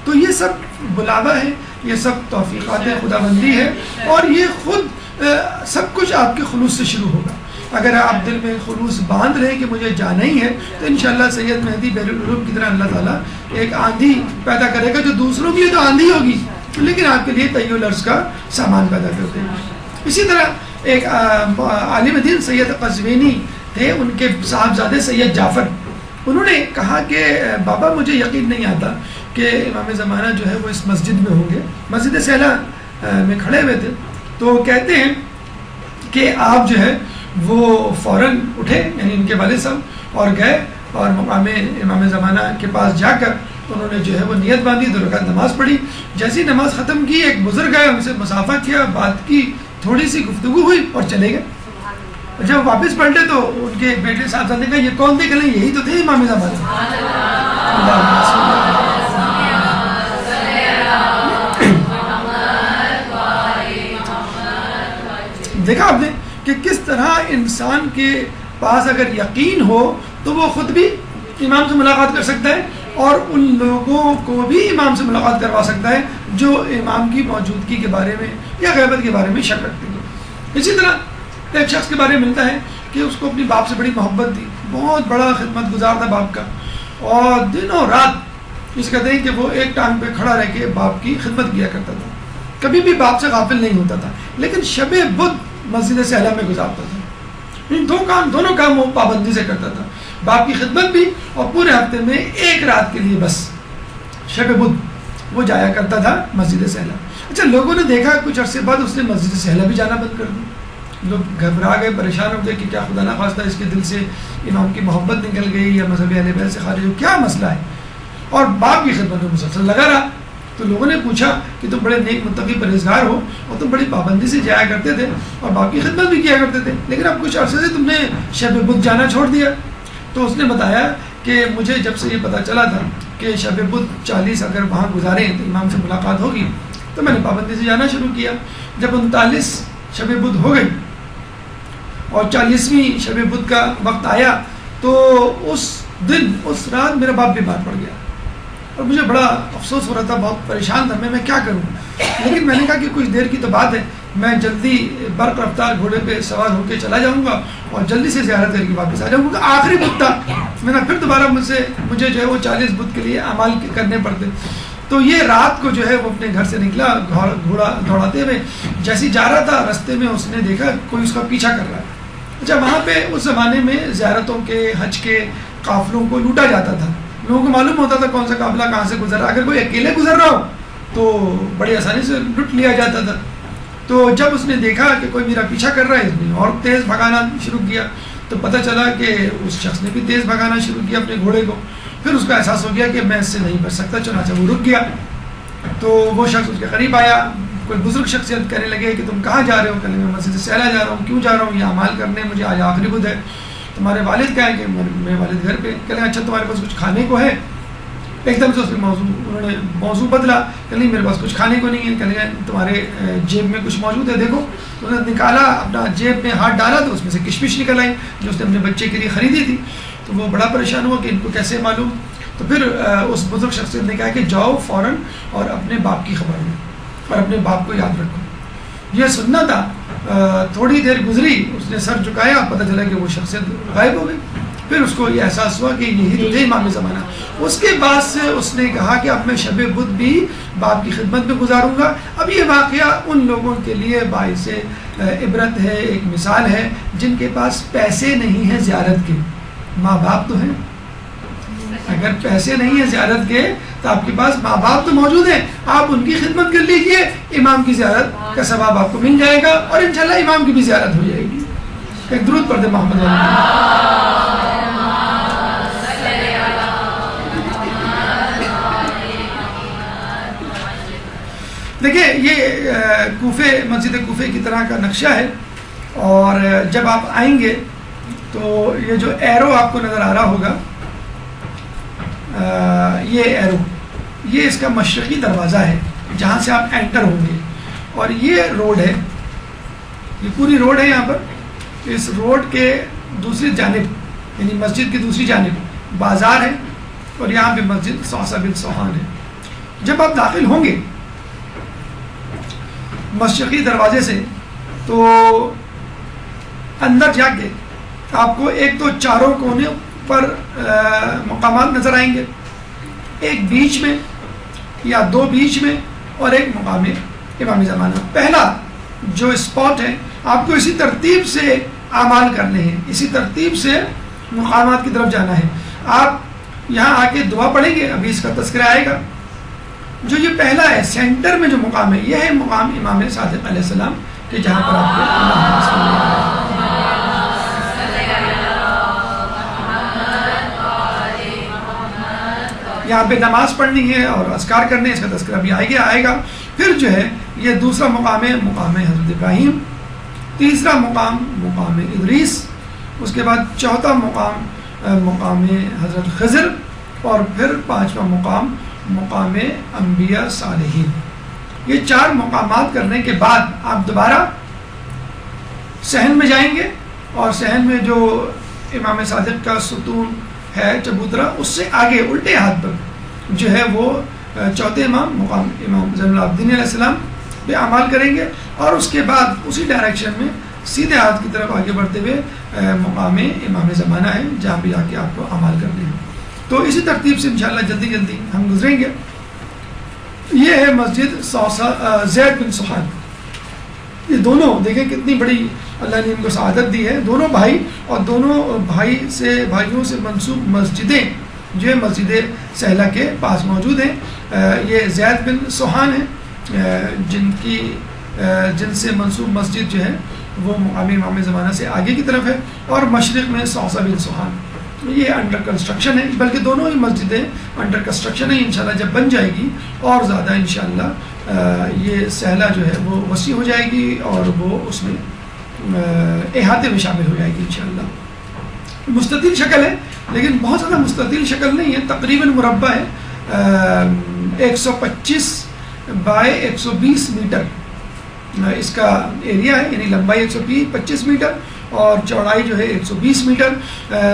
تو یہ سب بلاوا ہے، یہ سب توفیقات خدا بندی ہے، اور یہ خود سب کچھ آپ کے خلوص سے شروع ہوگا۔ اگر آپ دل میں خلوص باندھ رہے کہ مجھے جانا ہی ہے تو انشاءاللہ سید مہدی بیر العلوم کی طرح اللہ تعالیٰ ایک آندھی پیدا کرے گا، جو دوسروں کے لیے تو آندھی ہوگی لیکن آپ کے لیے طی العرض کا سامان پیدا کر دے گا۔ اسی طرح ایک عالم دین سید قزوینی تھے، ان کے صاحبزادے سید جعفر، انہوں نے کہا کہ بابا مجھے یقین نہیں آتا کہ امام زمانہ جو ہے وہ اس مسجد میں ہوں گے، مسجد سہلا میں کھڑے ہوئے تھے، تو کہتے ہیں کہ آپ جو ہے وہ فوراً اٹھے، یعنی ان کے والد صاحب، اور گئے اور مقام امام زمانہ کے پاس جا کر انہوں نے جو ہے وہ نیت باندھی، 2 رکعت نماز پڑھی. جیسی نماز ختم کی ایک بزرگ آئے، ان سے مصافحہ کیا، بات کی، تھوڑی سی گفتگو ہوئی اور چلے گئے. جب واپس پلٹے تو ان کے بیٹے صاحب نے کہا یہ کون تھے؟ کہ یہی تو تھے امام زمانہ. دیکھا آپ نے کہ کس طرح انسان کے پاس اگر یقین ہو تو وہ خود بھی امام سے ملاقات کر سکتا ہے اور ان لوگوں کو بھی امام سے ملاقات کروا سکتا ہے جو امام کی موجودگی کے بارے میں یا غیبت کے بارے میں شک رکھتے ہیں. اسی طرح ایک شخص کے بارے میں ملتا ہے کہ اس کو اپنی باپ سے بڑی محبت تھی، بہت بڑا خدمت گزار تھا باپ کا، اور دنوں رات اس کہتے ہیں کہ وہ ایک ٹانگ پہ کھڑا رہ کے باپ کی خدمت کیا کرتا تھا، کبھی بھی باپ سے غافل نہیں ہوتا تھا، لیکن شب بدھ مسجد سہلا میں گزارتا تھا. ان دونوں کام وہ پابندی سے کرتا تھا، باپ کی خدمت بھی اور پورے ہفتے میں ایک رات کے لیے بس شب بدھ وہ جایا کرتا تھا مسجد سہلا. اچھا، لوگوں نے دیکھا کچھ عرصے بعد اس نے مسجد سہلا بھی جانا بند کر دیا. لوگ گھبرا گئے، پریشان ہو گئے کہ کیا خدا نخواستہ اس کے دل سے امام کی محبت نکل گئی یا مذہب اہل بیت سے خارج ہو، کیا مسئلہ ہے. اور باپ کی خدمت میں مسلسل لگا رہا. تو لوگوں نے پوچھا کہ تم بڑے نیک متقی پرہیزگار ہو اور تم بڑی پابندی سے جایا کرتے تھے اور باپ کی خدمت بھی کیا کرتے تھے، لیکن اب کچھ عرصے سے تم نے شب بدھ جانا چھوڑ دیا. تو اس نے بتایا کہ مجھے جب سے یہ پتہ چلا تھا کہ شب بدھ 40 اگر وہاں گزاریں تو امام سے ملاقات ہوگی، تو میں نے پابندی سے جانا شروع کیا. جب 39 شب بدھ ہو گئی اور 40ویں شب بدھ کا وقت آیا تو اس دن اس رات میرا باپ بیمار پڑ گیا اور مجھے بڑا افسوس ہو رہا تھا، بہت پریشان تھا میں کیا کروں. لیکن میں نے کہا کہ کچھ دیر کی تو بات ہے، میں جلدی برق رفتار گھوڑے پہ سوار ہو کے چلا جاؤں گا اور جلدی سے زیارت کر کے واپس آ جاؤں گا. آخری بدھ تھا، میں نے پھر دوبارہ مجھے جو ہے وہ 40 بدھ کے لیے اعمال کرنے پڑتے. تو یہ رات کو جو ہے وہ اپنے گھر سے نکلا گھوڑا دوڑاتے ہوئے، جیسے جا رہا تھا رستے میں اس نے دیکھا کوئی اس کا پیچھا کر رہا ہے. اچھا، وہاں پہ اس زمانے میں زیارتوں کے حج کے قافلوں کو لوٹا جاتا تھا، لوگوں کو معلوم ہوتا تھا کون سا قافلہ کہاں سے گزر رہا. اگر کوئی اکیلے گزر رہا ہو تو بڑی آسانی سے لٹ لیا جاتا تھا. تو جب اس نے دیکھا کہ کوئی میرا پیچھا کر رہا ہے، اس نے اور تیز بھگانا شروع کیا. تو پتہ چلا کہ اس شخص نے بھی تیز بھگانا شروع کیا اپنے گھوڑے کو. پھر اس کا احساس ہو گیا کہ میں اس سے نہیں بچ سکتا، چنانچہ وہ رک گیا. تو وہ شخص اس کے قریب آیا، کوئی بزرگ شخصیت کہنے لگے کہ تم کہاں جا رہے ہو؟ کہنے میں مسجد سہلا جا رہا ہوں. کیوں جا رہا ہوں؟ یہ اعمال کرنے، مجھے آج آخری بدھ ہے. تمہارے والد کہیں کہ میرے والد گھر پہ. کہنے اچھا تمہارے پاس کچھ کھانے کو ہے؟ ایک دم سے اس نے انہوں نے موضوع بدلا. کہ نہیں میرے پاس کچھ کھانے کو نہیں ہے. کہنے تمہارے جیب میں کچھ موجود ہے دیکھو. تو انہوں نے نکالا، اپنا جیب میں ہاتھ ڈالا تو اس میں سے کشمش نکل آئی جو اس نے اپنے بچے کے لیے خریدی تھی. تو وہ بڑا پریشان ہوا کہ ان کو کیسے معلوم. تو پھر اس بزرگ شخصیت نے کہا کہ جاؤ فوراً اور اپنے باپ کی خبر لو اور اپنے باپ کو یاد رکھو. یہ سننا تھا. تھوڑی دیر گزری، اس نے سر جھکایا، پتہ چلا کہ وہ شخصیت غائب ہو گئی. پھر اس کو یہ احساس ہوا کہ یہی تو تھے امام زمانہ. اس کے بعد سے اس نے کہا کہ اب میں شب بدھ بھی باپ کی خدمت میں گزاروں گا. اب یہ واقعہ ان لوگوں کے لیے باعث عبرت ہے، ایک مثال ہے جن کے پاس پیسے نہیں ہیں زیارت کے. ماں باپ تو ہیں، اگر پیسے نہیں ہیں زیارت کے تو آپ کے پاس ماں باپ تو موجود ہیں، آپ ان کی خدمت کر لیجئے، امام کی زیارت کا ثواب آپ کو مل جائے گا اور انشاءاللہ امام کی بھی زیارت ہو جائے گی. ایک درود پڑھ دیں محمد دیکھیں یہ کوفے، مسجد کوفے کی طرح کا نقشہ ہے. اور جب آپ آئیں گے تو یہ جو ایرو آپ کو نظر آ رہا ہوگا، یہ ایرو، یہ اس کا مشرقی دروازہ ہے جہاں سے آپ انٹر ہوں گے. اور یہ روڈ ہے، یہ پوری روڈ ہے. یہاں پر اس روڈ کے دوسری جانب یعنی مسجد کی دوسری جانب بازار ہے اور یہاں پہ مسجد صوصہ بن سوہان ہے. جب آپ داخل ہوں گے مشرقی دروازے سے تو اندر جا کے آپ کو ایک تو چاروں کونے پر مقامات نظر آئیں گے، ایک بیچ میں یا دو بیچ میں اور ایک مقام امام زمانہ. پہلا جو اسپاٹ ہے آپ کو اسی ترتیب سے اعمال کرنے ہیں، اسی ترتیب سے مقامات کی طرف جانا ہے. آپ یہاں آ کے دعا پڑھیں گے، ابھی اس کا تذکرہ آئے گا. جو یہ پہلا ہے سینٹر میں جو مقام ہے، یہ ہے مقام امام صادق علیہ السلام کہ جہاں پر آپ کو یہاں پہ نماز پڑھنی ہے اور اذکار کرنے، اس کا تذکرہ بھی آئے گا. پھر جو ہے یہ دوسرا مقام ہے مقام حضرت ابراہیم، تیسرا مقام مقام ادریس، اس کے بعد چوتھا مقام مقام حضرت خضر، اور پھر پانچواں مقام مقام انبیاء صالحین. یہ 4 مقامات کرنے کے بعد آپ دوبارہ صحن میں جائیں گے، اور صحن میں جو امام صادق کا ستون ہے چبوترا، اس سے آگے الٹے ہاتھ پر جو ہے وہ چوتھے امام مقام امام زین العابدین علیہ السلام پہ اعمال کریں گے، اور اس کے بعد اسی ڈائریکشن میں سیدھے ہاتھ کی طرف آگے بڑھتے ہوئے مقام امام زمانہ ہے جہاں پہ جا کے آپ کو اعمال کرنے ہیں. تو اسی ترتیب سے انشاءاللہ جلدی ہم گزریں گے. یہ ہے مسجد زید بن سہان. یہ دونوں دیکھیں کتنی بڑی اللہ نے ان کو سعادت دی ہے. دونوں بھائی، اور دونوں بھائیوں سے منسوب مسجدیں جو ہے مسجد سہلہ کے پاس موجود ہیں. یہ زید بن سہان ہیں جن سے منسوب مسجد جو ہے وہ مقام امام زمانہ سے آگے کی طرف ہے، اور مشرق میں صوصہ بن سہان. یہ انڈر کنسٹرکشن ہے، بلکہ دونوں ہی مسجدیں انڈر کنسٹرکشن ہیں. انشاءاللہ جب بن جائے گی اور زیادہ انشاءاللہ یہ سہلہ جو ہے وہ وسیع ہو جائے گی، اور وہ اس میں احاطے میں شامل ہو جائے گی انشاءاللہ. مستطیل شکل ہے، لیکن بہت زیادہ مستطیل شکل نہیں ہے، تقریباً مربع ہے. 125 بائی 120 میٹر اس کا ایریا ہے، یعنی لمبائی 125 میٹر اور چوڑائی جو ہے 120 میٹر.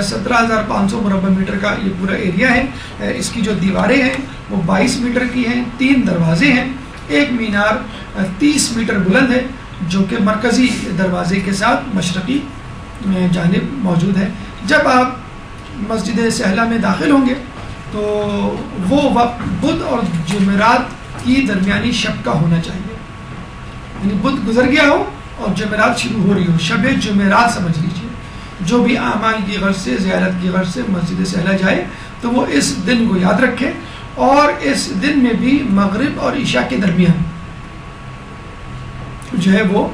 17,500 مربع میٹر کا یہ پورا ایریا ہے. اس کی جو دیواریں ہیں وہ 22 میٹر کی ہیں. 3 دروازے ہیں. ایک مینار 30 میٹر بلند ہے جو کہ مرکزی دروازے کے ساتھ مشرقی جانب موجود ہے. جب آپ مسجد سہلہ میں داخل ہوں گے تو وہ وقت بدھ اور جمعرات کی درمیانی شب کا ہونا چاہیے، یعنی بدھ گزر گیا ہو اور جمعرات شروع ہو رہی ہو، شب جمعرات سمجھ لیجیے. جو بھی اعمال کی غرض سے، زیارت کی غرض سے مسجد سہلہ جائے تو وہ اس دن کو یاد رکھے، اور اس دن میں بھی مغرب اور عشاء کے درمیان جو ہے وہ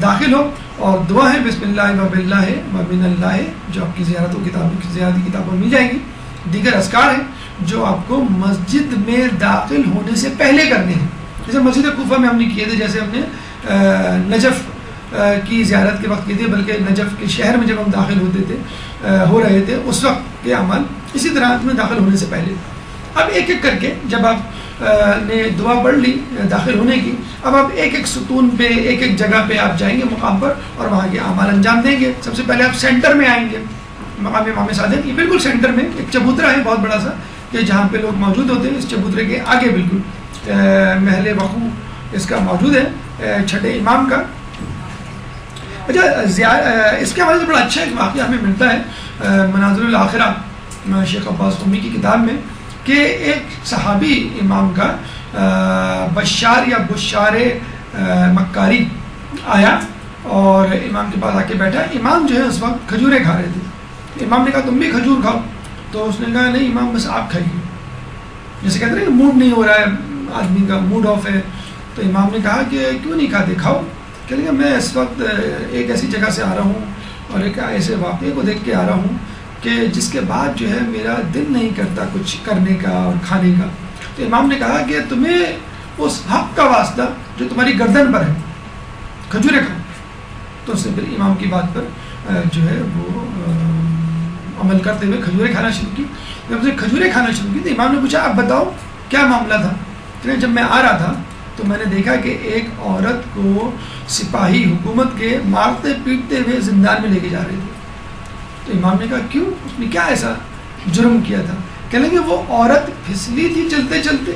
داخل ہو. اور دعا ہے بسم اللہ و باللہ و من اللہ، جو آپ کی زیارتی کتابوں میں مل جائے گی. دیگر اذکار ہیں جو آپ کو مسجد میں داخل ہونے سے پہلے کرنے ہیں. جیسے مسجد کوفہ میں ہم نے کیے تھے، جیسے ہم نے نجف کی زیارت کے وقت کیے تھے، بلکہ نجف کے شہر میں جب ہم داخل ہو رہے تھے اس وقت کے عمل اسی طرح میں داخل ہونے سے پہلے. اب ایک ایک کر کے جب آپ نے دعا پڑھ لی داخل ہونے کی، اب آپ ایک ایک ستون پہ، ایک ایک جگہ پہ آپ جائیں گے مقام پر، اور وہاں کے اعمال انجام دیں گے. سب سے پہلے آپ سینٹر میں آئیں گے، مقام امام صادق. یہ بالکل سینٹر میں ایک چبوترا ہے بہت بڑا سا، کہ جہاں پہ لوگ موجود ہوتے ہیں. اس چبوترے کے آگے بالکل محل وقوع اس کا موجود ہے، چھٹے امام کا. اچھا، اس کے حوالے سے بڑا اچھا ایک واقعہ ہمیں ملتا ہے مناظر الاخرہ شیخ عباس قمی کی کتاب میں، کہ ایک صحابی امام کا بشار یا بشار مکاری آیا اور امام کے پاس آ کے بیٹھا. امام جو ہے اس وقت کھجوریں کھا رہے تھے. امام نے کہا تم بھی کھجور کھاؤ، تو اس نے کہا نہیں امام بس آپ کھائیے. جیسے کہتے ہیں کہ موڈ نہیں ہو رہا ہے، آدمی کا موڈ آف ہے. تو امام نے کہا کہ کیوں نہیں کھاتے، کھاؤ. کہ میں اس وقت ایک ایسی جگہ سے آ رہا ہوں اور ایک ایسے واقعے کو دیکھ کے آ رہا ہوں کہ جس کے بعد جو ہے میرا دل نہیں کرتا کچھ کرنے کا اور کھانے کا. تو امام نے کہا کہ تمہیں اس حق کا واسطہ جو تمہاری گردن پر ہے، کھجوریں کھاؤ. تو اس نے پھر امام کی بات پر جو ہے وہ عمل کرتے ہوئے کھجوریں کھانا شروع کی. جب اسے کھجوریں کھانا شروع کی تو امام نے پوچھا اب بتاؤ کیا معاملہ تھا. کہ جب میں آ رہا تھا تو میں نے دیکھا کہ ایک عورت کو سپاہی حکومت کے مارتے پیٹتے ہوئے زندان میں لے کے جا رہے تھے. تو امام نے کہا کیوں، اس نے کیا ایسا جرم کیا تھا. کہنے لگے وہ عورت پھسلی تھی چلتے چلتے،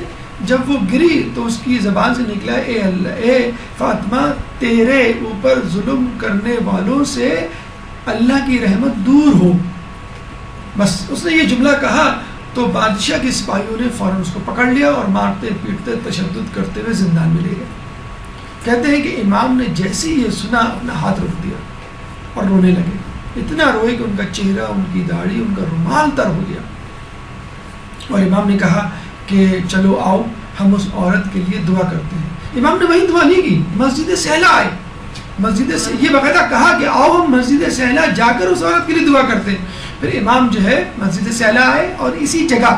جب وہ گری تو اس کی زبان سے نکلا اے اللہ، اے فاطمہ تیرے اوپر ظلم کرنے والوں سے اللہ کی رحمت دور ہو. بس اس نے یہ جملہ کہا تو بادشاہ کے سپاہیوں نے فوراً اس کو پکڑ لیا اور مارتے پیٹتے تشدد کرتے ہوئے زندان میں لے گئے. کہتے ہیں کہ امام نے جیسے ہی یہ سنا اپنا ہاتھ رکھ دیا اور رونے لگے. اتنا روئے کہ ان کا چہرہ، ان کی داڑھی، ان کا رومال تر ہو گیا. اور امام نے کہا کہ چلو آؤ ہم اس عورت کے لیے دعا کرتے ہیں۔ امام نے وہی دعا نہیں کی، مسجد سہلا آئے، مسجد سے یہ باقاعدہ کہا کہ آؤ ہم مسجد سہلا جا کر اس عورت کے لیے دعا کرتے ہیں۔ پھر امام جو ہے مسجد سہلا آئے اور اسی جگہ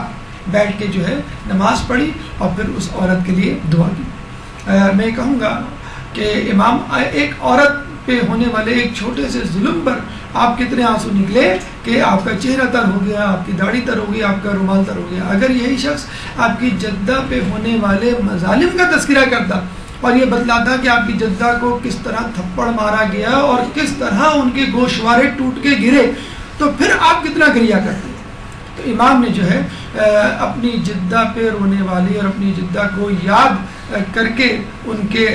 بیٹھ کے جو ہے نماز پڑھی اور پھر اس عورت کے لیے دعا کی۔ میں کہوں گا کہ امام ایک عورت پہ ہونے والے ایک چھوٹے سے ظلم پر آپ کتنے آنسو نکلے کہ آپ کا چہرہ تر ہو گیا، آپ کی داڑھی تر ہو گئی، آپ کا رومال تر ہو گیا۔ اگر یہی شخص آپ کی جدہ پہ ہونے والے مظالم کا تذکرہ کرتا اور یہ بتلاتا کہ آپ کی جدہ کو کس طرح تھپڑ مارا گیا اور کس طرح ان کے گوشوارے ٹوٹ کے گرے، تو پھر آپ کتنا گریہ کرتے۔ تو امام نے جو ہے اپنی جدہ پہ رونے والی اور اپنی جدہ کو یاد کر کے ان کے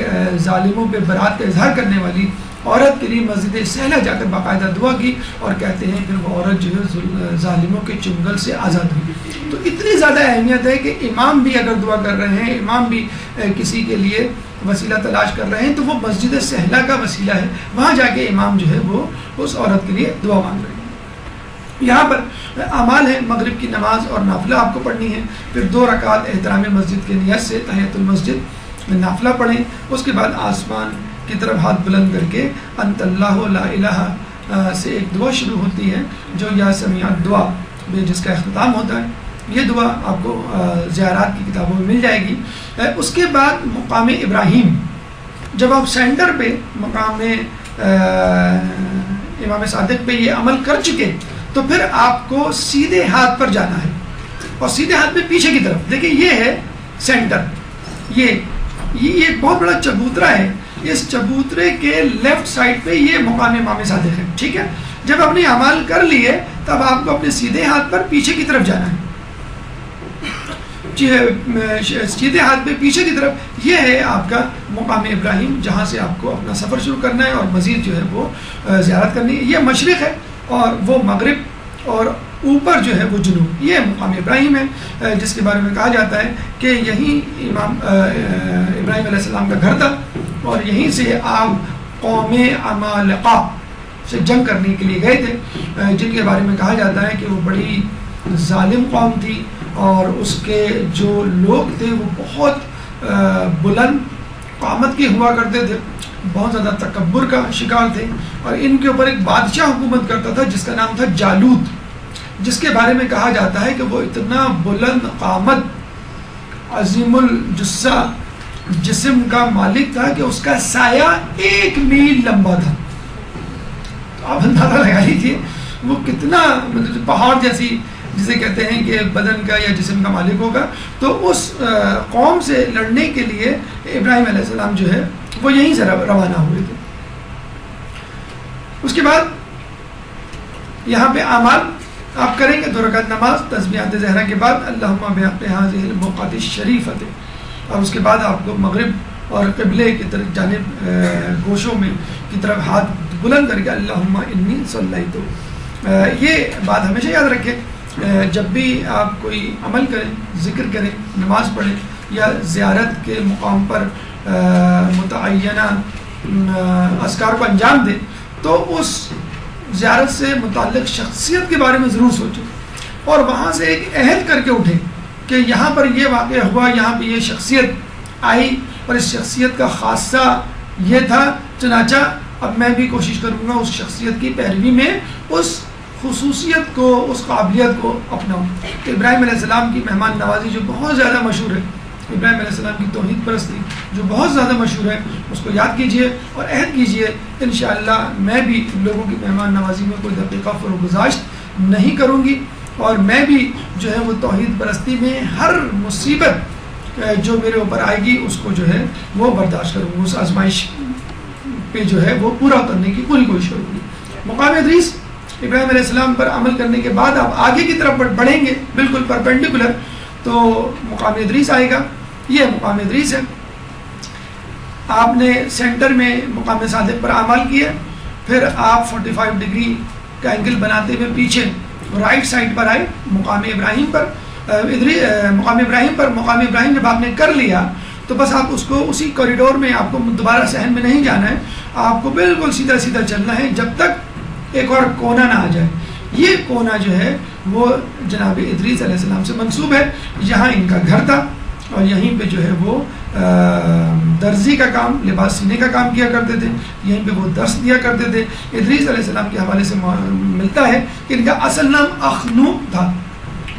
ظالموں پہ برات کا اظہار کرنے والی عورت کے لیے مسجد سہلا جا کر باقاعدہ دعا کی، اور کہتے ہیں پھر وہ عورت جو ہے ظالموں کے چنگل سے آزاد ہوئی۔ تو اتنی زیادہ اہمیت ہے کہ امام بھی اگر دعا کر رہے ہیں، امام بھی کسی کے لیے وسیلہ تلاش کر رہے ہیں، تو وہ مسجد سہلا کا وسیلہ ہے، وہاں جا کے امام جو ہے وہ اس عورت کے لیے دعا مانگ رہے ہیں۔ یہاں پر اعمال ہے، مغرب کی نماز اور نافلہ آپ کو پڑھنی ہے، پھر 2 رکعت احترام مسجد کے نیت سے تحیۃ المسجد میں نافلہ پڑھیں، اس کے بعد آسمان کی طرف ہاتھ بلند کر کے انت اللہ لا الہ سے ایک دعا شروع ہوتی ہے جو یا سمیع دعا جس کا اختتام ہوتا ہے۔ یہ دعا آپ کو زیارات کی کتابوں میں مل جائے گی۔ اس کے بعد مقام ابراہیم، جب آپ سینٹر پہ مقام امام صادق پہ یہ عمل کر چکے تو پھر آپ کو سیدھے ہاتھ پر جانا ہے، اور سیدھے ہاتھ میں پیچھے کی طرف دیکھیں، یہ ہے سینٹر، یہ ایک بہت بڑا چبوترا ہے، اس چبوترے کے لیفٹ سائڈ پہ یہ مقام امام صادق ہے، ٹھیک ہے۔ جب اپنے اعمال کر لیے تب آپ کو اپنے سیدھے ہاتھ پر پیچھے کی طرف جانا ہے، سیدھے ہاتھ پہ پیچھے کی طرف، یہ ہے آپ کا مقام ابراہیم، جہاں سے آپ کو اپنا سفر شروع کرنا ہے اور مزید جو ہے وہ زیارت کرنی ہے۔ یہ مشرق ہے اور وہ مغرب، اور اوپر جو ہے وہ جنوب، یہ مقام ابراہیم ہے جس کے بارے میں کہا جاتا ہے کہ یہیں امام ابراہیم علیہ السلام کا گھر تھا، اور یہیں سے آپ قوم عمالقہ سے جنگ کرنے کے لیے گئے تھے، جن کے بارے میں کہا جاتا ہے کہ وہ بڑی ظالم قوم تھی، اور اس کے جو لوگ تھے وہ بہت بلند قامت کے ہوا کرتے تھے، بہت زیادہ تکبر کا شکار تھے، اور ان کے اوپر ایک بادشاہ حکومت کرتا تھا جس کا نام تھا جالوت، جس کے بارے میں کہا جاتا ہے کہ وہ اتنا بلند قامت، عظیم الجثہ جسم کا مالک تھا کہ اس کا سایہ 1 میل لمبا تھا۔ تو آپ اندازہ لگا لیجیے وہ کتنا پہاڑ جیسی جسے کہتے ہیں کہ بدن کا یا جسم کا مالک ہوگا۔ تو اس قوم سے لڑنے کے لیے ابراہیم علیہ السلام جو ہے وہ یہیں سے روانہ ہوئے تھے۔ اس کے بعد یہاں پہ اعمال آپ کریں گے، 2 رکعت نماز تسبیحات زہرا کے بعد اللہم بحق ہذہ البقعۃ الشریفۃ، اور اس کے بعد آپ کو مغرب اور قبلے کی طرف جانب گوشوں میں کی طرف ہاتھ بلند کر کے اللہم انی صلیت۔ یہ بات ہمیشہ یاد رکھیں، جب بھی آپ کوئی عمل کریں، ذکر کریں، نماز پڑھیں یا زیارت کے مقام پر متعینہ اذکار کو انجام دیں، تو اس زیارت سے متعلق شخصیت کے بارے میں ضرور سوچیں، اور وہاں سے ایک عہد کر کے اٹھیں کہ یہاں پر یہ واقعہ ہوا، یہاں پہ یہ شخصیت آئی، اور اس شخصیت کا خاصہ یہ تھا، چنانچہ اب میں بھی کوشش کروں گا اس شخصیت کی پیروی میں اس خصوصیت کو، اس قابلیت کو اپناؤں۔ تو ابراہیم علیہ السلام کی مہمان نوازی جو بہت زیادہ مشہور ہے، ابراہیم علیہ السلام کی توحید پرستی جو بہت زیادہ مشہور ہے، اس کو یاد کیجئے اور عہد کیجئے، انشاءاللہ میں بھی لوگوں کی مہمان نوازی میں کوئی دقیقہ فروگزاشت نہیں کروں گی، اور میں بھی جو ہے وہ توحید پرستی میں ہر مصیبت جو میرے اوپر آئے گی اس کو جو ہے وہ برداشت کروں گا، اس آزمائش پہ جو ہے وہ پورا اترنے کی پوری کوشش کروں گی۔ مقام ادریس، ابراہیم علیہ السلام پر عمل کرنے کے بعد آپ آگے کی طرف بڑھیں گے بالکل پرپینڈیکولر، تو مقام ادریس آئے گا، یہ مقام ادریس ہے۔ آپ نے سینٹر میں مقام صادق پر عمل کیا، پھر آپ 45 ڈگری کا اینگل بناتے ہوئے پیچھے رائٹ سائڈ پر آئے مقام ابراہیم پر، مقام ابراہیم جب آپ نے کر لیا تو بس آپ اس کو اسی کوریڈور میں، آپ کو دوبارہ صحن میں نہیں جانا ہے، آپ کو بالکل سیدھا سیدھا چلنا ہے جب تک ایک اور کونا نہ آ جائے۔ یہ کونا جو ہے وہ جناب ادریس علیہ السلام سے منسوب ہے، یہاں ان کا گھر تھا، اور یہیں پہ جو ہے وہ درزی کا کام، لباس سینے کا کام کیا کرتے تھے، یہیں پہ وہ درس دیا کرتے تھے۔ ادریس علیہ السلام کے حوالے سے ملتا ہے کہ ان کا اصل نام اخنوق تھا،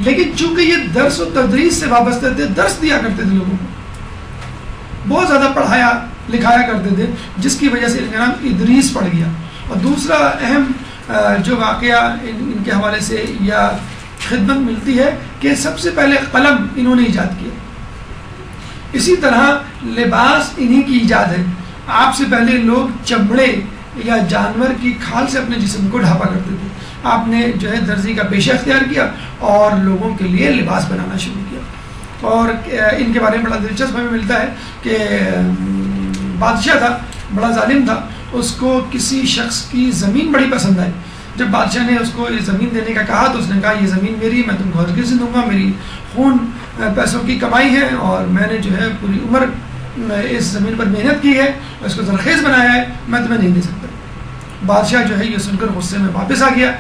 لیکن چونکہ یہ درس و تدریس سے وابستہ تھے، درس دیا کرتے تھے لوگوں کو، بہت زیادہ پڑھایا لکھایا کرتے تھے، جس کی وجہ سے ان کا نام ادریس پڑ گیا۔ اور دوسرا اہم جو واقعہ ان کے حوالے سے یا خدمت ملتی ہے کہ سب سے پہلے قلم انہوں نے ایجاد کیا، اسی طرح لباس انہی کی ایجاد ہے۔ آپ سے پہلے لوگ چمڑے یا جانور کی کھال سے اپنے جسم کو ڈھانپا کرتے تھے، آپ نے جو ہے درزی کا پیشہ اختیار کیا اور لوگوں کے لیے لباس بنانا شروع کیا۔ اور ان کے بارے میں بڑا دلچسپ ہمیں ملتا ہے کہ بادشاہ تھا، بڑا ظالم تھا، اس کو کسی شخص کی زمین بڑی پسند آئی۔ جب بادشاہ نے اس کو یہ زمین دینے کا کہا تو اس نے کہا یہ زمین میری، میں تم کو ہرگز نہیں دوں گا، میری خون پیسوں کی کمائی ہے اور میں نے جو ہے پوری عمر اس زمین پر محنت کی ہے اور اس کو زرخیز بنایا ہے، میں تمہیں نہیں دے سکتا۔ بادشاہ جو ہے یہ سن کر غصے میں واپس آ گیا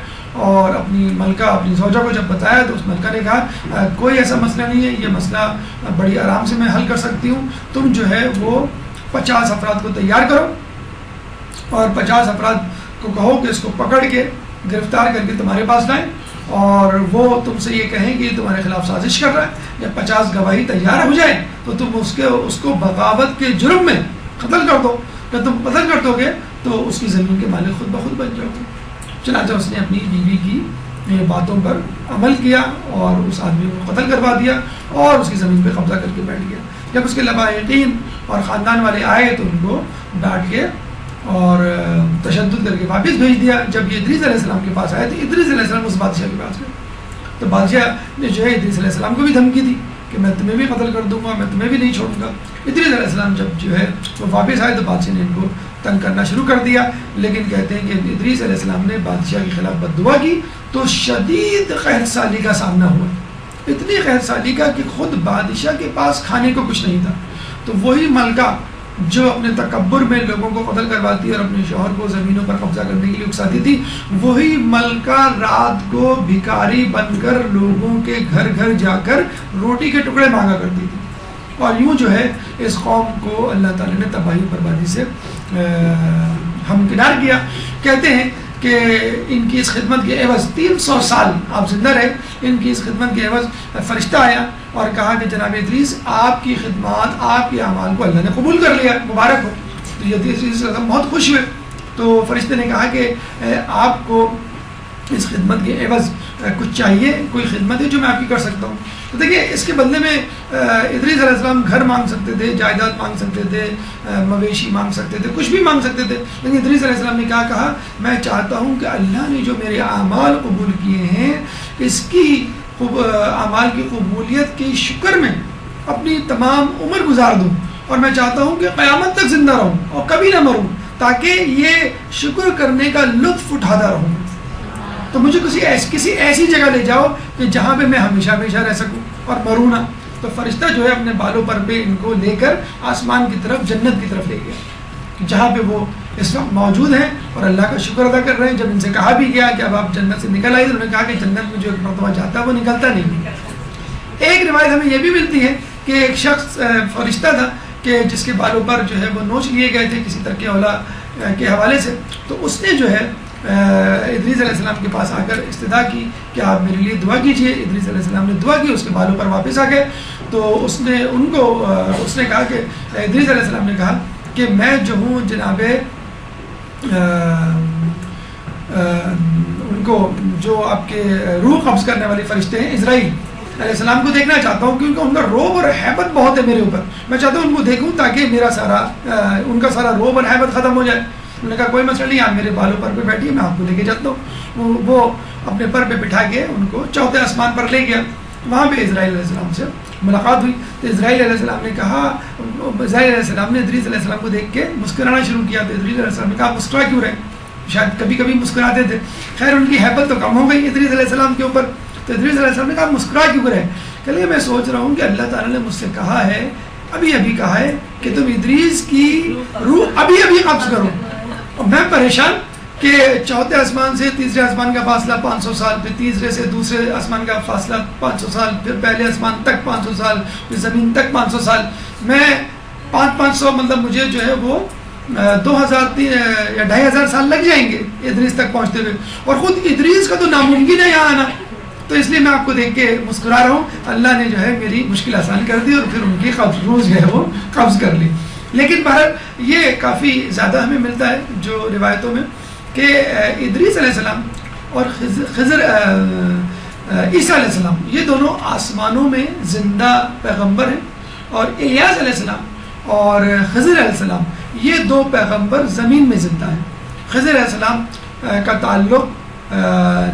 اور اپنی ملکہ اپنی زوجہ کو جب بتایا تو اس ملکہ نے کہا کوئی ایسا مسئلہ نہیں ہے، یہ مسئلہ بڑی آرام سے میں حل کر سکتی ہوں، تم جو ہے وہ 50 افراد کو تیار کرو اور 50 افراد کو کہو کہ اس کو پکڑ کے گرفتار کر کے تمہارے پاس لائیں اور وہ تم سے یہ کہیں کہ تمہارے خلاف سازش کر رہا ہے۔ جب 50 گواہی تیار ہو جائے تو تم اس کو بغاوت کے جرم میں قتل کر دو، جب تم قتل کر دو گے تو اس کی زمین کے مالک خود بخود بن جاؤ گے۔ چنانچہ اس نے اپنی بیوی کی باتوں پر عمل کیا اور اس آدمی کو قتل کروا دیا اور اس کی زمین پہ قبضہ کر کے بیٹھ گیا۔ جب اس کے لواحقین اور خاندان والے آئے تو ان کو ڈانٹ کے اور تشدد کر کے واپس بھیج دیا۔ جب یہ ادریس علیہ السلام کے پاس آئے تو ادریس علیہ السلام اس بادشاہ کے پاس گئے تو بادشاہ نے جو ہے ادریس علیہ السلام کو بھی دھمکی دی کہ میں تمہیں بھی قتل کر دوں گا، میں تمہیں بھی نہیں چھوڑوں گا۔ ادریس علیہ السلام جب جو ہے وہ واپس آئے تو بادشاہ نے ان کو تنگ کرنا شروع کر دیا، لیکن کہتے ہیں کہ ادریس علیہ السلام نے بادشاہ کے خلاف بد دعا کی تو شدید قحط سالی کا سامنا ہوا، اتنی قحط سالی کا کہ خود بادشاہ کے پاس کھانے کو کچھ نہیں تھا۔ تو وہی ملکہ جو اپنے تکبر میں لوگوں کو قتل کرواتی اور اپنے شوہر کو زمینوں پر قبضہ کرنے کے لیے اکساتی تھی، وہی ملکہ رات کو بھکاری بن کر لوگوں کے گھر گھر جا کر روٹی کے ٹکڑے مانگا کرتی تھی۔ اور یوں جو ہے اس قوم کو اللہ تعالیٰ نے تباہی بربادی سے ہمکنار کیا۔ کہتے ہیں کہ ان کی اس خدمت کے عوض 300 سال آپ زندہ رہے، ان کی اس خدمت کے عوض فرشتہ آیا اور کہا کہ جناب ادریس آپ کی خدمات، آپ کے اعمال کو اللہ نے قبول کر لیا، مبارک ہو۔ تو یہ ادریس بہت خوش ہوئے، تو فرشتے نے کہا کہ آپ کو اس خدمت کے عوض کچھ چاہیے، کوئی خدمت ہے جو میں آپ کی کر سکتا ہوں؟ تو دیکھیے اس کے بدلے میں ادریس علیہ السلام گھر مانگ سکتے تھے، جائیداد مانگ سکتے تھے، مویشی مانگ سکتے تھے، کچھ بھی مانگ سکتے تھے، لیکن ادریس علیہ السلام نے کہا میں چاہتا ہوں کہ اللہ نے جو میرے اعمال قبول کیے ہیں اس کی اعمال کی قبولیت کے شکر میں اپنی تمام عمر گزار دوں، اور میں چاہتا ہوں کہ قیامت تک زندہ رہوں اور کبھی نہ مروں، تاکہ یہ شکر کرنے کا لطف اٹھاتا رہوں۔ تو مجھے کسی ایسی جگہ لے جاؤ کہ جہاں پہ میں ہمیشہ ہمیشہ رہ سکوں اور مروں نہ۔ تو فرشتہ جو ہے اپنے بالوں پر پہ ان کو لے کر آسمان کی طرف، جنت کی طرف لے گیا، جہاں پہ وہ اس وقت موجود ہیں اور اللہ کا شکر ادا کر رہے ہیں۔ جب ان سے کہا بھی گیا کہ اب آپ جنت سے نکل آئیے تو انہوں نے کہا کہ جنت میں جو ایک مرتبہ جاتا ہے وہ نکلتا نہیں۔ ایک روایت ہمیں یہ بھی ملتی ہے کہ ایک شخص فرشتہ تھا کہ جس کے بالوں پر جو ہے وہ نوچ لیے گئے تھے کسی طرح کے اولا کے حوالے سے، تو اس نے جو ہے ادریس علیہ السلام کے پاس آ کر استدعا کی کہ آپ میرے لیے دعا کیجئے۔ ادریس علیہ السلام نے دعا کی، اس کے بالوں پر واپس آ گئے۔ تو اس نے کہا کہ ادریس علیہ السلام نے کہا کہ میں جو ہوں جناب ان کو جو آپ کے روح قبض کرنے والے فرشتے ہیں اسرائیل علیہ السلام کو دیکھنا چاہتا ہوں، کیونکہ ان کا روب اور حیبت بہت ہے میرے اوپر، میں چاہتا ہوں ان کو دیکھوں تاکہ ان کا سارا روب اور حیبت ختم ہو جائے۔ انہوں نے کہا کوئی مسئلہ نہیں، آپ میرے بالوں پر پہ بیٹھیے، میں آپ کو لے کے چلتا ہوں۔ وہ اپنے پر پہ بٹھا کے ان کو چوتھے آسمان پر لے گیا، وہاں پہ اسرائیل علیہ السلام سے ملاقات ہوئی۔ تو اسرائیل علیہ السلام نے کہا، اسرائیل علیہ السلام نے ادریس علیہ السلام کو دیکھ کے مسکرانا شروع کیا۔ تو ادریس علیہ السلام نے کہا مسکرا کیوں رہے؟ شاید کبھی کبھی مسکراتے تھے، خیر ان کی حیبت تو کم ہو گئی ادریس علیہ السلام کے اوپر۔ تو ادریس علیہ السلام نے کہا مسکرا کیوں رہے؟ کہ لیے میں سوچ رہا ہوں کہ اللہ تعالیٰ نے مجھ سے کہا ہے، ابھی کہا ہے کہ تم ادریس کی روح ابھی قبض کرو، اور میں پریشان کہ چوتھے آسمان سے تیسرے آسمان کا فاصلہ 500 سال، پھر تیسرے سے دوسرے آسمان کا فاصلہ 500 سال، پھر پہلے آسمان تک 500 سال، پھر زمین تک 500 سال، میں 500 مطلب مجھے جو ہے وہ 2000 یا 2500 سال لگ جائیں گے ادریس تک پہنچتے ہوئے، اور خود ادریس کا تو ناممکن ہے یہاں آنا، تو اس لیے میں آپ کو دیکھ کے مسکرا رہا ہوں، اللہ نے جو ہے میری مشکل آسان کر دی اور پھر ان کی روز جو ہے وہ قبض کر لی۔ لیکن بہرحال یہ کافی زیادہ ہمیں ملتا ہے جو روایتوں میں کہ ادریس علیہ السلام اور خضر عیسیٰ علیہ السلام یہ دونوں آسمانوں میں زندہ پیغمبر ہیں، اور الیاس علیہ السلام اور خضر علیہ السلام یہ دو پیغمبر زمین میں زندہ ہیں۔ خضر علیہ السلام کا تعلق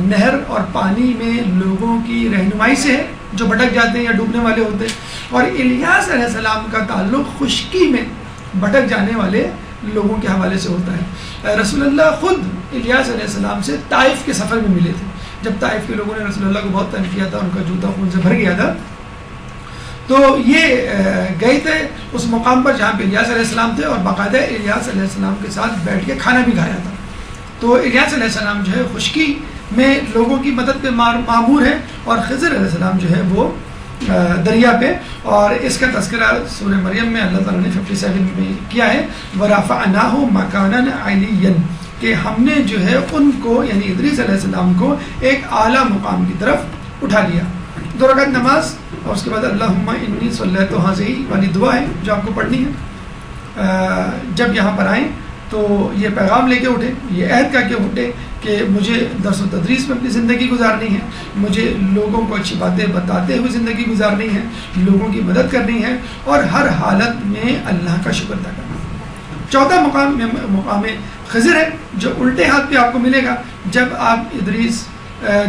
نہر اور پانی میں لوگوں کی رہنمائی سے ہے جو بھٹک جاتے ہیں یا ڈوبنے والے ہوتے ہیں، اور الیاس علیہ السلام کا تعلق خشکی میں بھٹک جانے والے لوگوں کے حوالے سے ہوتا ہے۔ رسول اللہ خود الیاس علیہ السلام سے طائف کے سفر میں ملے تھے، جب طائف کے لوگوں نے رسول اللہ کو بہت تنگ کیا تھا، ان کا جوتا خون سے بھر گیا تھا، تو یہ گئے تھے اس مقام پر جہاں پہ الیاس علیہ السلام تھے، اور باقاعدہ الیاس علیہ السلام کے ساتھ بیٹھ کے کھانا بھی کھایا تھا۔ تو الیاس علیہ السلام جو ہے خشکی میں لوگوں کی مدد پہ معمور ہے، اور خضر علیہ السلام جو ہے وہ دریا پہ، اور اس کا تذکرہ سورہ مریم میں اللہ تعالیٰ نے 57 میں کیا ہے، وَرَفَعْنَاهُ مَكَانًا عَلِيًّا، کہ ہم نے جو ہے ان کو یعنی ادریس علیہ السلام کو ایک اعلیٰ مقام کی طرف اٹھا لیا۔ 2 رکعت نماز، اور اس کے بعد اللہم انی صلیت حاضی والی دعا ہے جو آپ کو پڑھنی ہے۔ جب یہاں پر آئیں تو یہ پیغام لے کے اٹھے، یہ عہد کر کے اٹھے کہ مجھے درس و تدریس میں اپنی زندگی گزارنی ہے، مجھے لوگوں کو اچھی باتیں بتاتے ہوئے زندگی گزارنی ہے، لوگوں کی مدد کرنی ہے، اور ہر حالت میں اللہ کا شکر ادا کرنا ہے۔ چوتھا مقام خضر ہے جو الٹے ہاتھ پہ آپ کو ملے گا۔ جب آپ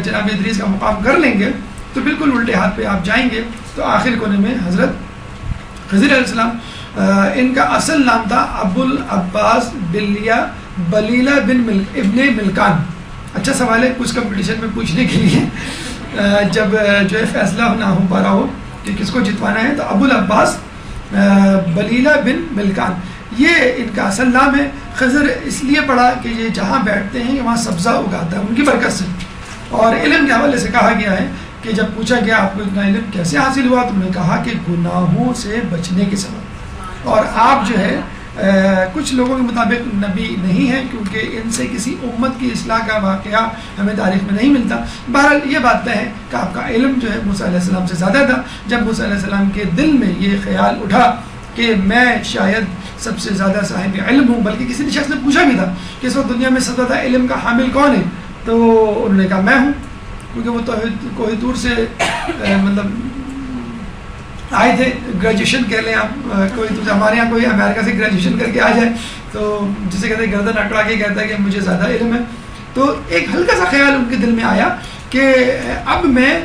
جناب ادریس کا مقام کر لیں گے تو بالکل الٹے ہاتھ پہ آپ جائیں گے تو آخر کونے میں حضرت خضر علیہ السلام، ان کا اصل نام تھا ابو العباس بلیلہ بن ابن ملکان۔ اچھا سوال ہے، کچھ کمپٹیشن میں پوچھنے کے لیے جب جو ہے فیصلہ نہ ہو پا رہا ہو کہ کس کو جتوانا ہے، تو ابو العباس بلیلہ بن ملکان یہ ان کا اصل نام ہے۔ خضر اس لیے پڑھا کہ یہ جہاں بیٹھتے ہیں وہاں سبزہ اگاتا ہے ان کی برکت سے، اور علم کے حوالے سے کہا گیا ہے کہ جب پوچھا گیا آپ کو اتنا علم کیسے حاصل ہوا، تو انہوں نے کہا کہ گناہوں سے بچنے کے سبب، اور آپ جو ہے کچھ لوگوں کے مطابق نبی نہیں ہیں کیونکہ ان سے کسی امت کی اصلاح کا واقعہ ہمیں تاریخ میں نہیں ملتا۔ بہرحال یہ بات ہے کہ آپ کا علم جو ہے موسیٰ علیہ السلام سے زیادہ تھا۔ جب موسیٰ علیہ السلام کے دل میں یہ خیال اٹھا کہ میں شاید سب سے زیادہ صاحب علم ہوں، بلکہ کسی شخص نے پوچھا بھی تھا کہ اس وقت دنیا میں سب سے زیادہ علم کا حامل کون ہے، تو انہوں نے کہا میں ہوں، کیونکہ وہ کوئی دور سے مطلب آئے تھے، گریجویشن کہہ لیں آپ، کوئی تو ہمارے یہاں کوئی امریکہ سے گریجویشن کر کے آ جائے تو جسے کہتے ہیں گردن اکڑا کے کہتا ہے کہ مجھے زیادہ علم ہے، تو ایک ہلکا سا خیال ان کے دل میں آیا کہ اب میں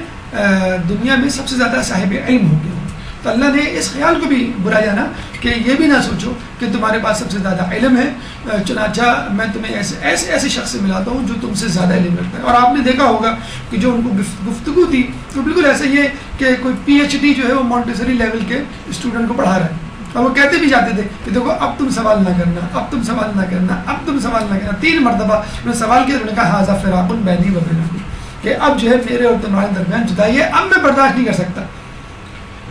دنیا میں سب سے زیادہ صاحب علم ہو گیا ہوں۔ تو اللہ نے اس خیال کو بھی برا جانا کہ یہ بھی نہ سوچو کہ تمہارے پاس سب سے زیادہ علم ہے، چنانچہ میں تمہیں ایسے شخص سے ملاتا ہوں جو تم سے زیادہ علم رکھتا ہے۔ اور آپ نے دیکھا ہوگا کہ جو ان کو گفتگو تھی تو بالکل ایسا ہی ہے کہ کوئی پی ایچ ڈی جو ہے وہ مونٹیسری لیول کے اسٹوڈنٹ کو پڑھا رہا ہے، اور وہ کہتے بھی جاتے تھے کہ دیکھو اب تم سوال نہ کرنا، اب تم سوال نہ کرنا، اب تم سوال نہ کرنا۔ 3 مرتبہ انہوں نے سوال کیا، انہوں نے کہا ھذا فراق بینی و بینکم، کہ اب جو ہے میرے اور تمہارے درمیان جدائی ہے، اب میں برداشت نہیں کر سکتا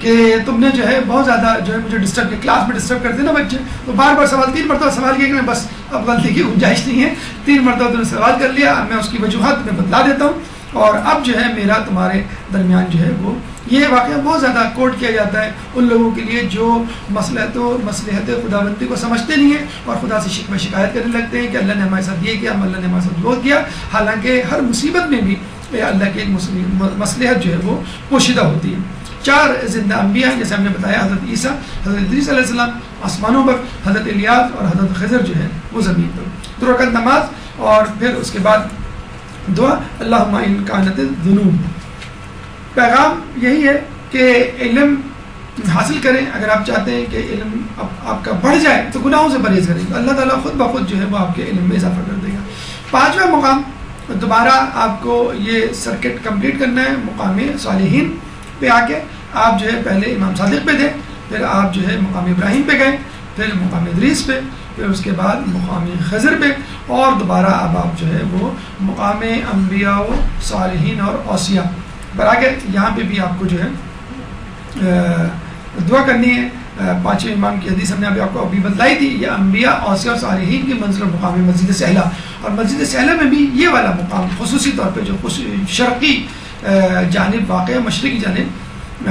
کہ تم نے جو ہے بہت زیادہ جو ہے مجھے ڈسٹرب کیا۔ کلاس میں ڈسٹرب کرتے نا بچے، تو بار بار سوال 3 مرتبہ سوال کیا کہ بس اب غلطی کی گنجائش نہیں ہے، 3 مرتبہ تم نے سوال کر لیا، اب میں اس کی وجوہات میں بدلا دیتا ہوں، اور اب جو ہے میرا تمہارے درمیان جو ہے وہ یہ واقعہ بہت زیادہ کوٹ کیا جاتا ہے ان لوگوں کے لیے جو مصلحت خداوندی کو سمجھتے نہیں ہیں اور خدا سے شکوہ شکایت کرنے لگتے ہیں کہ اللہ نے ہمارے ساتھ یہ کیا، اللہ نے ہمارے ساتھ وہ کیا، حالانکہ ہر مصیبت میں بھی اللہ کی ایک مصلحت جو ہے وہ پوشیدہ ہوتی ہے۔ 4 زندہ انبیاء جیسے ہم نے بتایا، حضرت عیسیٰ، حضرت ادریس علیہ السلام آسمانوں پر، حضرت الیاس اور حضرت خضر جو ہے وہ زمین پر۔ 2 رکعت نماز، اور پھر اس کے بعد دعا اللہم ان کانت الذنوب۔ پیغام یہی ہے کہ علم حاصل کریں، اگر آپ چاہتے ہیں کہ علم آپ کا بڑھ جائے تو گناہوں سے پرہیز کریں، اللہ تعالیٰ خود بخود جو ہے وہ آپ کے علم میں اضافہ کر دے گا۔ 5واں مقام، دوبارہ آپ کو یہ سرکٹ کمپلیٹ کرنا ہے مقام صالحین پہ آ کے۔ آپ جو ہے پہلے امام صادق پہ تھے، پھر آپ جو ہے مقام ابراہیم پہ گئے، پھر مقام ادریس پہ، پھر اس کے بعد مقام خضر پہ، اور دوبارہ اب آپ جو ہے وہ مقام انبیاء و صالحین اور اوصیاء پر آگے یہاں پہ بھی آپ کو جو ہے دعا کرنی ہے. پانچویں امام کی حدیث ہم نے ابھی آپ کو ابھی بتلائی تھی. یہ انبیاء اوصیاء اور صالحین کی منزل مقام مسجد سہلہ, اور مسجد سہلہ میں بھی یہ والا مقام خصوصی طور پہ جو شرقی جانب واقع ہے, مشرقی جانب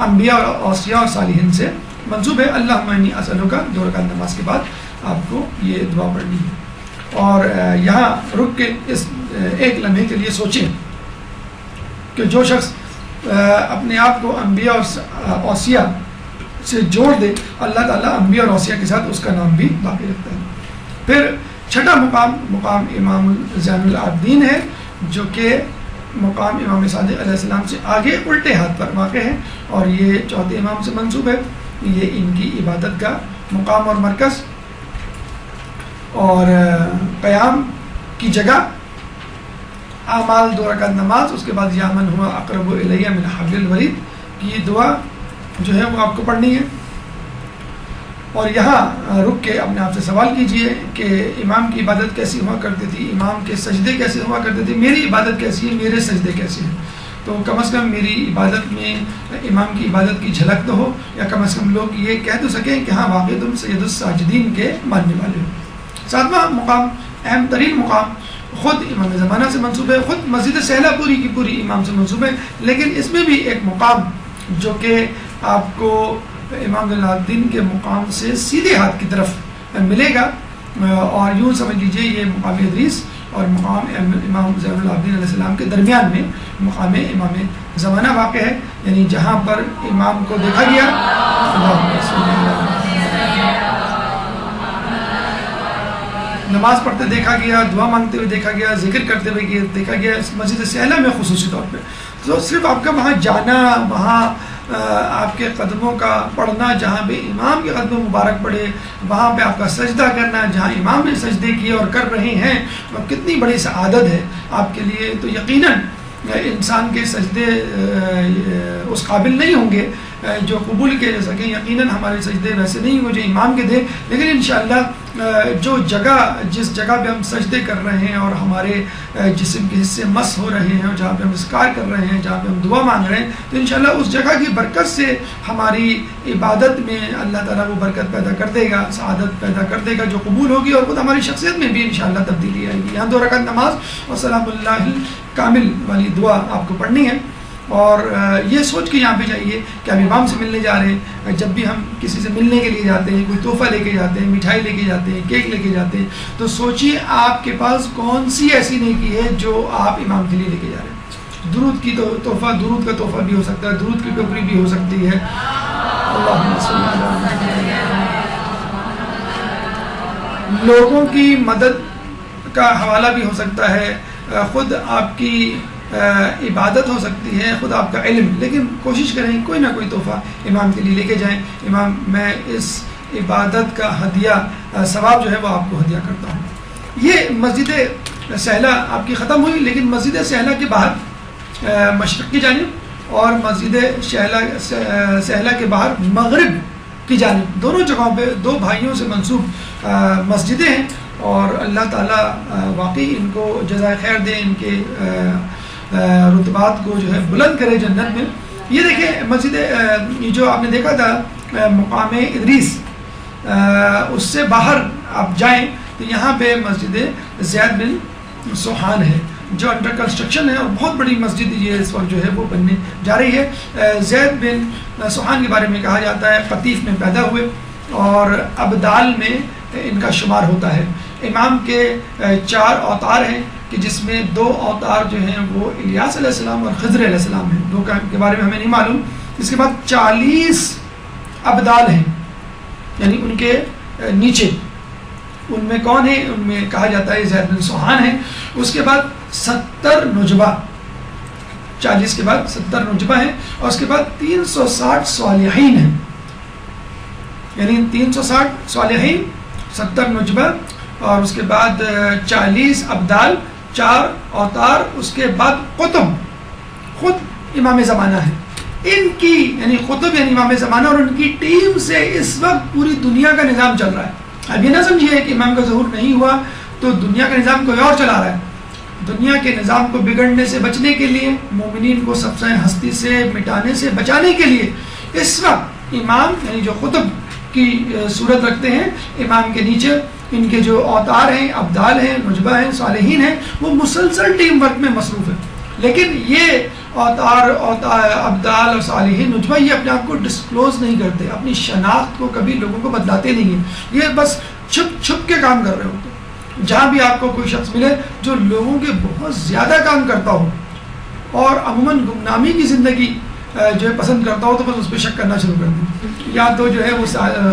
انبیاء اور اوصیاء اور صالحین سے منسوب ہے. اللہم انی اسألک, 2 رکعت نماز کے بعد آپ کو یہ دعا پڑھنی ہے. اور یہاں رک کے اس ایک لمحے کے لیے سوچیں کہ جو شخص اپنے آپ کو انبیاء اور اوصیاء سے جوڑ دے, اللہ تعالیٰ انبیاء اور اوصیاء کے ساتھ اس کا نام بھی باقی رکھتا ہے. پھر چھٹا مقام امام زین العابدین ہے, جو کہ مقام امام صادق علیہ السلام سے آگے الٹے ہاتھ پر واقع ہے, اور یہ چوتھے امام سے منسوب ہے. یہ ان کی عبادت کا مقام اور مرکز اور قیام کی جگہ, اعمال 2 رکعت نماز, اس کے بعد یا من ہوا اقرب الیہ من حبل الورید کی یہ دعا جو ہے وہ آپ کو پڑھنی ہے. اور یہاں رک کے اپنے آپ سے سوال کیجئے کہ امام کی عبادت کیسی ہوا کرتی تھی, امام کے سجدے کیسے ہوا کرتے تھے, میری عبادت کیسی ہے, میرے سجدے کیسے ہیں. تو کم از کم میری عبادت میں امام کی عبادت کی جھلک تو ہو, یا کم از کم لوگ یہ کہہ تو سکیں کہ ہاں واقعی تم سید الساجدین کے ماننے والے ہو. 7واں مقام, اہم ترین مقام, خود امام زمانہ سے منسوب ہے, خود مسجد سہلہ پوری کی پوری امام سے منسوب ہے, لیکن اس میں بھی ایک مقام جو کہ آپ کو امام زین العابدین کے مقام سے سیدھے ہاتھ کی طرف ملے گا, اور یوں سمجھ لیجئے یہ مقام ادریس اور مقام امام زین العابدین علیہ السلام کے درمیان میں مقام امام زمانہ واقع ہے, یعنی جہاں پر امام کو دیکھا گیا نماز پڑھتے دیکھا گیا, دعا مانگتے ہوئے دیکھا گیا, ذکر کرتے ہوئے دیکھا گیا, اس مسجد سہلہ میں خصوصی طور پہ. تو صرف آپ کا وہاں جانا, وہاں آپ کے قدموں کا پڑھنا, جہاں پہ امام کے قدم مبارک پڑے, وہاں پہ آپ کا سجدہ کرنا, جہاں امام نے سجدے کیے اور کر رہے ہیں, اور کتنی بڑی سعادت ہے آپ کے لیے. تو یقیناً انسان کے سجدے اس قابل نہیں ہوں گے جو قبول کیے جا سکیں, یقیناً ہمارے سجدے ویسے نہیں ہوں جو امام کے تھے, لیکن انشاءاللہ جو جگہ, جس جگہ پہ ہم سجدے کر رہے ہیں اور ہمارے جسم کے حصے مس ہو رہے ہیں, اور جہاں پہ ہم اذکار کر رہے ہیں, جہاں پہ ہم دعا مانگ رہے ہیں, تو انشاءاللہ اس جگہ کی برکت سے ہماری عبادت میں اللہ تعالیٰ وہ برکت پیدا کر دے گا, سعادت پیدا کر دے گا جو قبول ہوگی, اور خود ہماری شخصیت میں بھی انشاءاللہ تبدیلی آئے گی. یہاں 2 رکعت نماز اور سلام اللہ کامل والی دعا آپ کو پڑھنی ہے. اور یہ سوچ کے یہاں پہ جائیے کہ ہم امام سے ملنے جا رہے ہیں. جب بھی ہم کسی سے ملنے کے لیے جاتے ہیں, کوئی تحفہ لے کے جاتے ہیں, مٹھائی لے کے جاتے ہیں, کیک لے کے جاتے ہیں, تو سوچیے آپ کے پاس کون سی ایسی نیکی ہے جو آپ امام کے لیے لے کے جا رہے ہیں. درود کی تحفہ, درود کا تحفہ بھی ہو سکتا ہے, درود کی ٹوکری بھی ہو سکتی ہے. اللہم صلی اللہ علیہ وسلم. لوگوں کی مدد کا حوالہ بھی ہو سکتا ہے, خود آپ کی عبادت ہو سکتی ہے, خود آپ کا علم, لیکن کوشش کریں کوئی نہ کوئی تحفہ امام کے لیے لے کے جائیں. امام میں اس عبادت کا ہدیہ ثواب جو ہے وہ آپ کو ہدیہ کرتا ہوں. یہ مسجد سہلہ آپ کی ختم ہوئی, لیکن مسجد سہلہ کے باہر مشرق کی جانب اور مسجد سہلہ کے باہر مغرب کی جانب, دونوں جگہوں پہ 2 بھائیوں سے منسوب مسجدیں ہیں, اور اللہ تعالیٰ واقعی ان کو جزائے خیر دے, ان کے رتبات کو جو ہے بلند کرے جنت میں. یہ دیکھیں مسجد جو آپ نے دیکھا تھا مقام ادریس, اس سے باہر آپ جائیں تو یہاں پہ مسجد زید بن سوحان ہے جو انڈر کنسٹرکشن ہے, اور بہت بڑی مسجد یہ اس وقت جو ہے وہ بننے جا رہی ہے. زید بن سوحان کے بارے میں کہا جاتا ہے قطیف میں پیدا ہوئے, اور ابدال میں ان کا شمار ہوتا ہے. امام کے 4 اوتار ہیں کہ جس میں 2 اوتار جو ہیں وہ الیاس علیہ السلام اور خضر علیہ السلام ہیں, 2 کے بارے میں ہمیں نہیں معلوم. اس کے بعد 40 ابدال ہیں, یعنی ان کے نیچے, ان میں کون ہیں, ان میں کہا جاتا ہے زید بن سوحان ہیں. اس کے بعد 70 نجبہ, 40 کے بعد 70 نجبہ ہیں, اور اس کے بعد 360 صالحین ہیں, یعنی 360 صالحین, 70 نجبہ, اور اس کے بعد 40 ابدال, 4 اوتار, اس کے بعد قطب, خود امام زمانہ ہے. ان کی یعنی قطب یعنی امام زمانہ اور ان کی ٹیم سے اس وقت پوری دنیا کا نظام چل رہا ہے. اب یہ نہ سمجھیے کہ امام کا ظہور نہیں ہوا تو دنیا کا نظام کوئی اور چلا رہا ہے. دنیا کے نظام کو بگڑنے سے بچنے کے لیے، مومنین کو سب سے ہستی سے مٹانے سے بچانے کے لیے اس وقت امام یعنی جو قطب کی صورت رکھتے ہیں، امام کے نیچے ان کے جو اوتار ہیں، ابدال ہیں، نجبہ ہیں، صالحین ہیں، وہ مسلسل ٹیم ورک میں مصروف ہیں. لیکن یہ اوتار ابدال اور صالحین نجبہ یہ اپنے آپ کو ڈسکلوز نہیں کرتے، اپنی شناخت کو کبھی لوگوں کو بتلاتے نہیں ہیں. یہ بس چھپ چھپ کے کام کر رہے ہوتے ہیں. جہاں بھی آپ کو کوئی شخص ملے جو لوگوں کے بہت زیادہ کام کرتا ہو اور عموماً گمنامی کی زندگی جو ہے پسند کرتا ہو، تو بس اس پہ شک کرنا شروع کر دیں. یا تو جو ہے وہ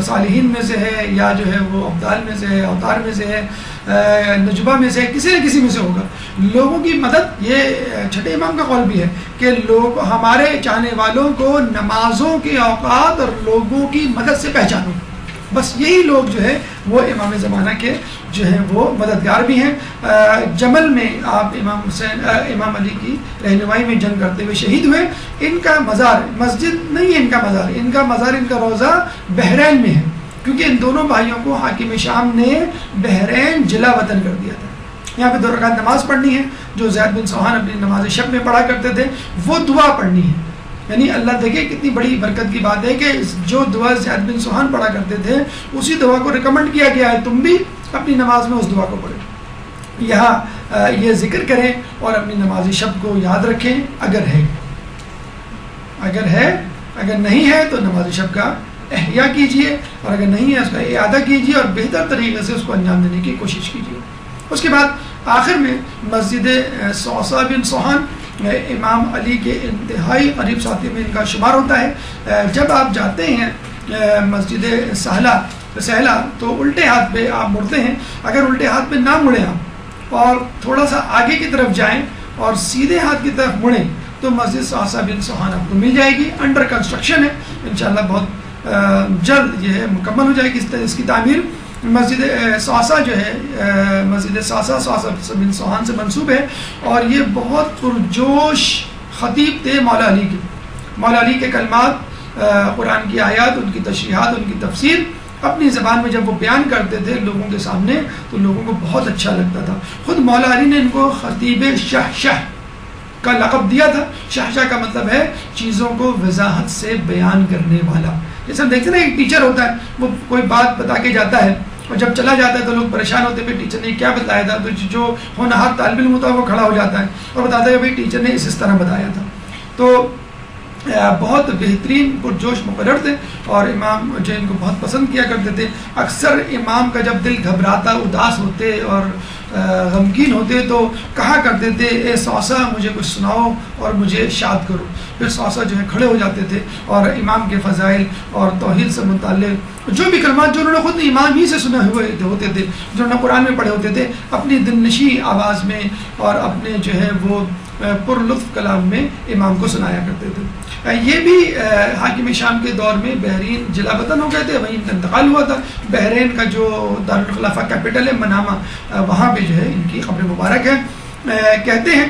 صالحین میں سے ہے، یا جو ہے وہ ابدال میں سے ہے، اوتار میں سے ہے، نجبہ میں سے ہے، کسی نہ کسی میں سے ہوگا. لوگوں کی مدد، یہ چھٹے امام کا قول بھی ہے کہ لوگ ہمارے چاہنے والوں کو نمازوں کے اوقات اور لوگوں کی مدد سے پہچانو. بس یہی لوگ جو ہے وہ امام زمانہ کے جو ہیں وہ مددگار بھی ہیں. جمل میں آپ امام علی کی رہنمائی میں جنگ کرتے ہوئے شہید ہوئے. ان کا مزار مسجد نہیں ہے، ان کا مزار ان کا روضہ بحرین میں ہے، کیونکہ ان دونوں بھائیوں کو حاکم شام نے بحرین جلا وطن کر دیا تھا. یہاں پہ 2 رکعت نماز پڑھنی ہے جو زید بن سوحان اپنی نماز شب میں پڑھا کرتے تھے، وہ دعا پڑھنی ہے. یعنی اللہ دیکھیں کتنی بڑی برکت کی بات ہے کہ جو دعا زید بن سوحان پڑھا کرتے تھے اسی دعا کو ریکمنڈ کیا گیا ہے تم بھی اپنی نماز میں اس دعا کو پڑھیں. یہاں یہ ذکر کریں اور اپنی نماز شب کو یاد رکھیں اگر ہے. اگر نہیں ہے تو نماز شب کا احیاء کیجئے، اور اگر نہیں ہے اس کا اعادہ کیجئے اور بہتر طریقے سے اس کو انجام دینے کی کوشش کیجئے. اس کے بعد آخر میں مسجد صوصہ بن سوحان امام علی کے انتہائی قریب ساتھی میں ان کا شمار ہوتا ہے. جب آپ جاتے ہیں مسجد سہلا تو الٹے ہاتھ پہ آپ مڑتے ہیں. اگر الٹے ہاتھ پہ نہ مڑیں آپ اور تھوڑا سا آگے کی طرف جائیں اور سیدھے ہاتھ کی طرف مڑیں تو مسجد صوصہ بن سوحان آپ کو مل جائے گی. انڈر کنسٹرکشن ہے، انشاءاللہ بہت جلد یہ مکمل ہو جائے گی اس کی تعمیر. مسجد صوصہ جو ہے مسجد صوصہ بن سوحان سے منسوب ہے، اور یہ بہت پرجوش خطیب تھے مولا علی کے کلمات، قرآن کی آیات، ان کی تشریحات، ان کی تفسیر اپنی زبان میں جب وہ بیان کرتے تھے لوگوں کے سامنے تو لوگوں کو بہت اچھا لگتا تھا. خود مولا علی نے ان کو خطیب شہشہ کا لقب دیا تھا. شہشہ کا مطلب ہے چیزوں کو وضاحت سے بیان کرنے والا. جیسے ہم دیکھتے ہیں نا ایک ٹیچر ہوتا ہے، وہ کوئی بات بتا کے جاتا ہے اور جب چلا جاتا ہے تو لوگ پریشان ہوتے ہیں ٹیچر نے کیا بتایا تھا. تو جو ہونہار طالب علم ہوتا ہے وہ کھڑا ہو جاتا ہے اور بتاتا ہے کہ بھائی ٹیچر نے اس طرح بتایا تھا. تو بہت بہترین پرجوش مقرر تھے اور امام جو ان کو بہت پسند کیا کرتے تھے. اکثر امام کا جب دل گھبراتا، اداس ہوتے اور غمگین ہوتے تو کہا کرتے تھے اے صوصہ مجھے کچھ سناؤ اور مجھے شاد کرو. پھر صوصہ جو ہے کھڑے ہو جاتے تھے اور امام کے فضائل اور توحید سے متعلق جو بھی کلمات جو انہوں نے خود امام ہی سے سنے ہوئے ہوتے تھے، جو انہوں نے قرآن میں پڑھے ہوتے تھے، اپنی دلنشی آواز میں اور اپنے جو ہے وہ پر لطف کلام میں امام کو سنایا کرتے تھے. یہ بھی حاکم شام کے دور میں بحرین جلا وطن ہو گئے تھے، وہیں ان کا انتقال ہوا تھا. بحرین کا جو دارالخلافہ کیپٹل ہے منامہ، وہاں پہ جو ہے ان کی قبر مبارک ہے. کہتے ہیں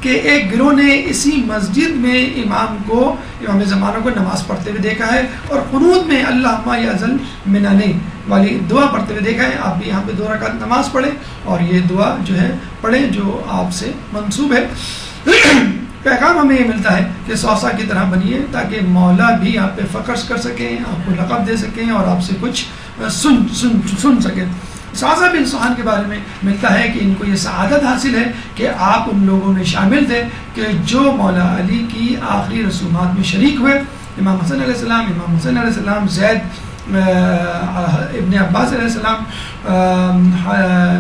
کہ ایک گروہ نے اسی مسجد میں امام زمانہ کو نماز پڑھتے ہوئے دیکھا ہے اور قنوت میں اللہم یا ذل منانی والی دعا پڑھتے ہوئے دیکھا ہے. آپ بھی یہاں پہ 2 رکعت نماز پڑھیں اور یہ دعا جو ہے پڑھیں جو آپ سے منسوب ہے. پیغام ہمیں یہ ملتا ہے کہ صوصہ کی طرح بنیے تاکہ مولا بھی آپ پہ فخر کر سکیں، آپ کو لقب دے سکیں اور آپ سے کچھ سن سکیں. صوصہ بن سوحان کے بارے میں ملتا ہے کہ ان کو یہ سعادت حاصل ہے کہ آپ ان لوگوں میں شامل تھے کہ جو مولا علی کی آخری رسومات میں شریک ہوئے. امام حسن علیہ السلام، امام حسین علیہ السلام، زید ابن عباس علیہ السلام،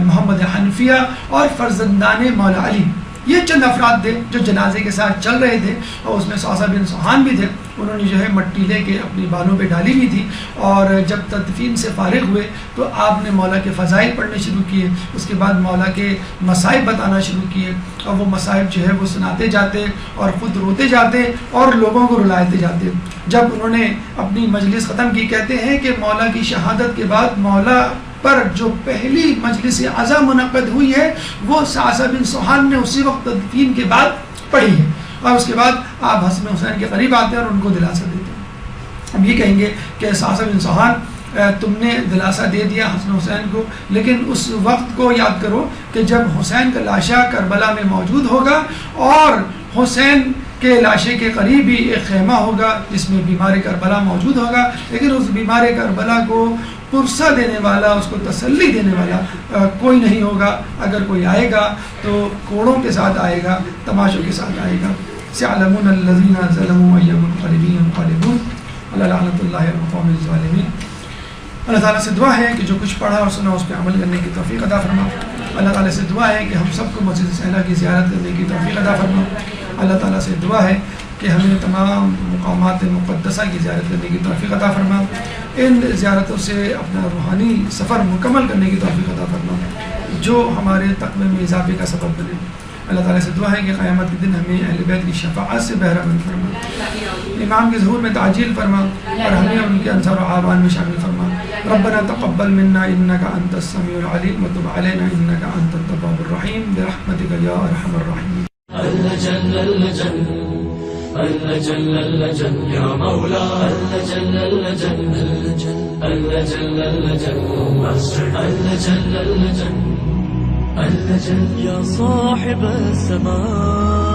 محمد حنفیہ اور فرزندان مولا علی، یہ چند افراد تھے جو جنازے کے ساتھ چل رہے تھے اور اس میں صوصہ بن سوحان بھی تھے. انہوں نے جو ہے مٹی لے کے اپنی بالوں پہ ڈالی ہوئی تھی اور جب تدفین سے فارغ ہوئے تو آپ نے مولا کے فضائل پڑھنے شروع کیے. اس کے بعد مولا کے مصائب بتانا شروع کیے اور وہ مصائب جو ہے وہ سناتے جاتے اور خود روتے جاتے اور لوگوں کو رلاتے جاتے. جب انہوں نے اپنی مجلس ختم کی، کہتے ہیں کہ مولا کی شہادت کے بعد مولا پر جو پہلی مجلس عزا منعقد ہوئی ہے وہ صوصہ بن سوحان نے اسی وقت تدفین کے بعد پڑھی ہے اور اس کے بعد آپ حسن حسین کے قریب آتے ہیں اور ان کو دلاسا دیتے ہیں. ہم یہ کہیں گے کہ صوصہ بن سوحان تم نے دلاسا دے دیا حسن حسین کو، لیکن اس وقت کو یاد کرو کہ جب حسین کا لاشا کربلا میں موجود ہوگا اور حسین کے لاشے کے قریب ہی ایک خیمہ ہوگا جس میں بیمار کربلا موجود ہوگا، لیکن اس بیمار کربلا کو پرسہ دینے والا، اس کو تسلی دینے والا کوئی نہیں ہوگا۔ اگر کوئی آئے گا تو کوڑوں کے ساتھ آئے گا، تماشوں کے ساتھ آئے گا۔ سيعلمون الذين ظلموا أي منقلب ينقلبون على لعنة الله على القوم الظالمين۔ اللہ تعالیٰ سے دعا ہے کہ جو کچھ پڑھا اور سنا اس پہ عمل کرنے کی توفیق عطا فرما۔ اللہ تعالیٰ سے دعا ہے کہ ہم سب کو مسجد صحرا کی زیارت کرنے کی توفیق عطا فرما۔ اللہ تعالیٰ سے دعا ہے کہ ہمیں تمام مقامات مقدسہ کی زیارت کرنے کی توفیق عطا فرما، ان زیارتوں سے اپنا روحانی سفر مکمل کرنے کی توفیق عطا فرما جو ہمارے تقوی میں اضافے کا سبب بنے۔ اللہ تعالیٰ سے دعا ہے کہ قیامت کے دن ہمیں اہل بیت کی شفاعت سے بہرہ مند فرما، امام کے ظہور میں تعجیل فرما اور ہمیں ان کے انصار و اعوان میں شامل فرما۔ ربنا تقبل منا انك انت السميع العليم وتب علينا انك انت التواب الرحيم برحمتك يا ارحم الراحمين۔ اللجن اللجن اللجن اللجن يا مولا اللجن اللجن اللجن اللجن اللجن اللجن اللجن يا صاحب السماء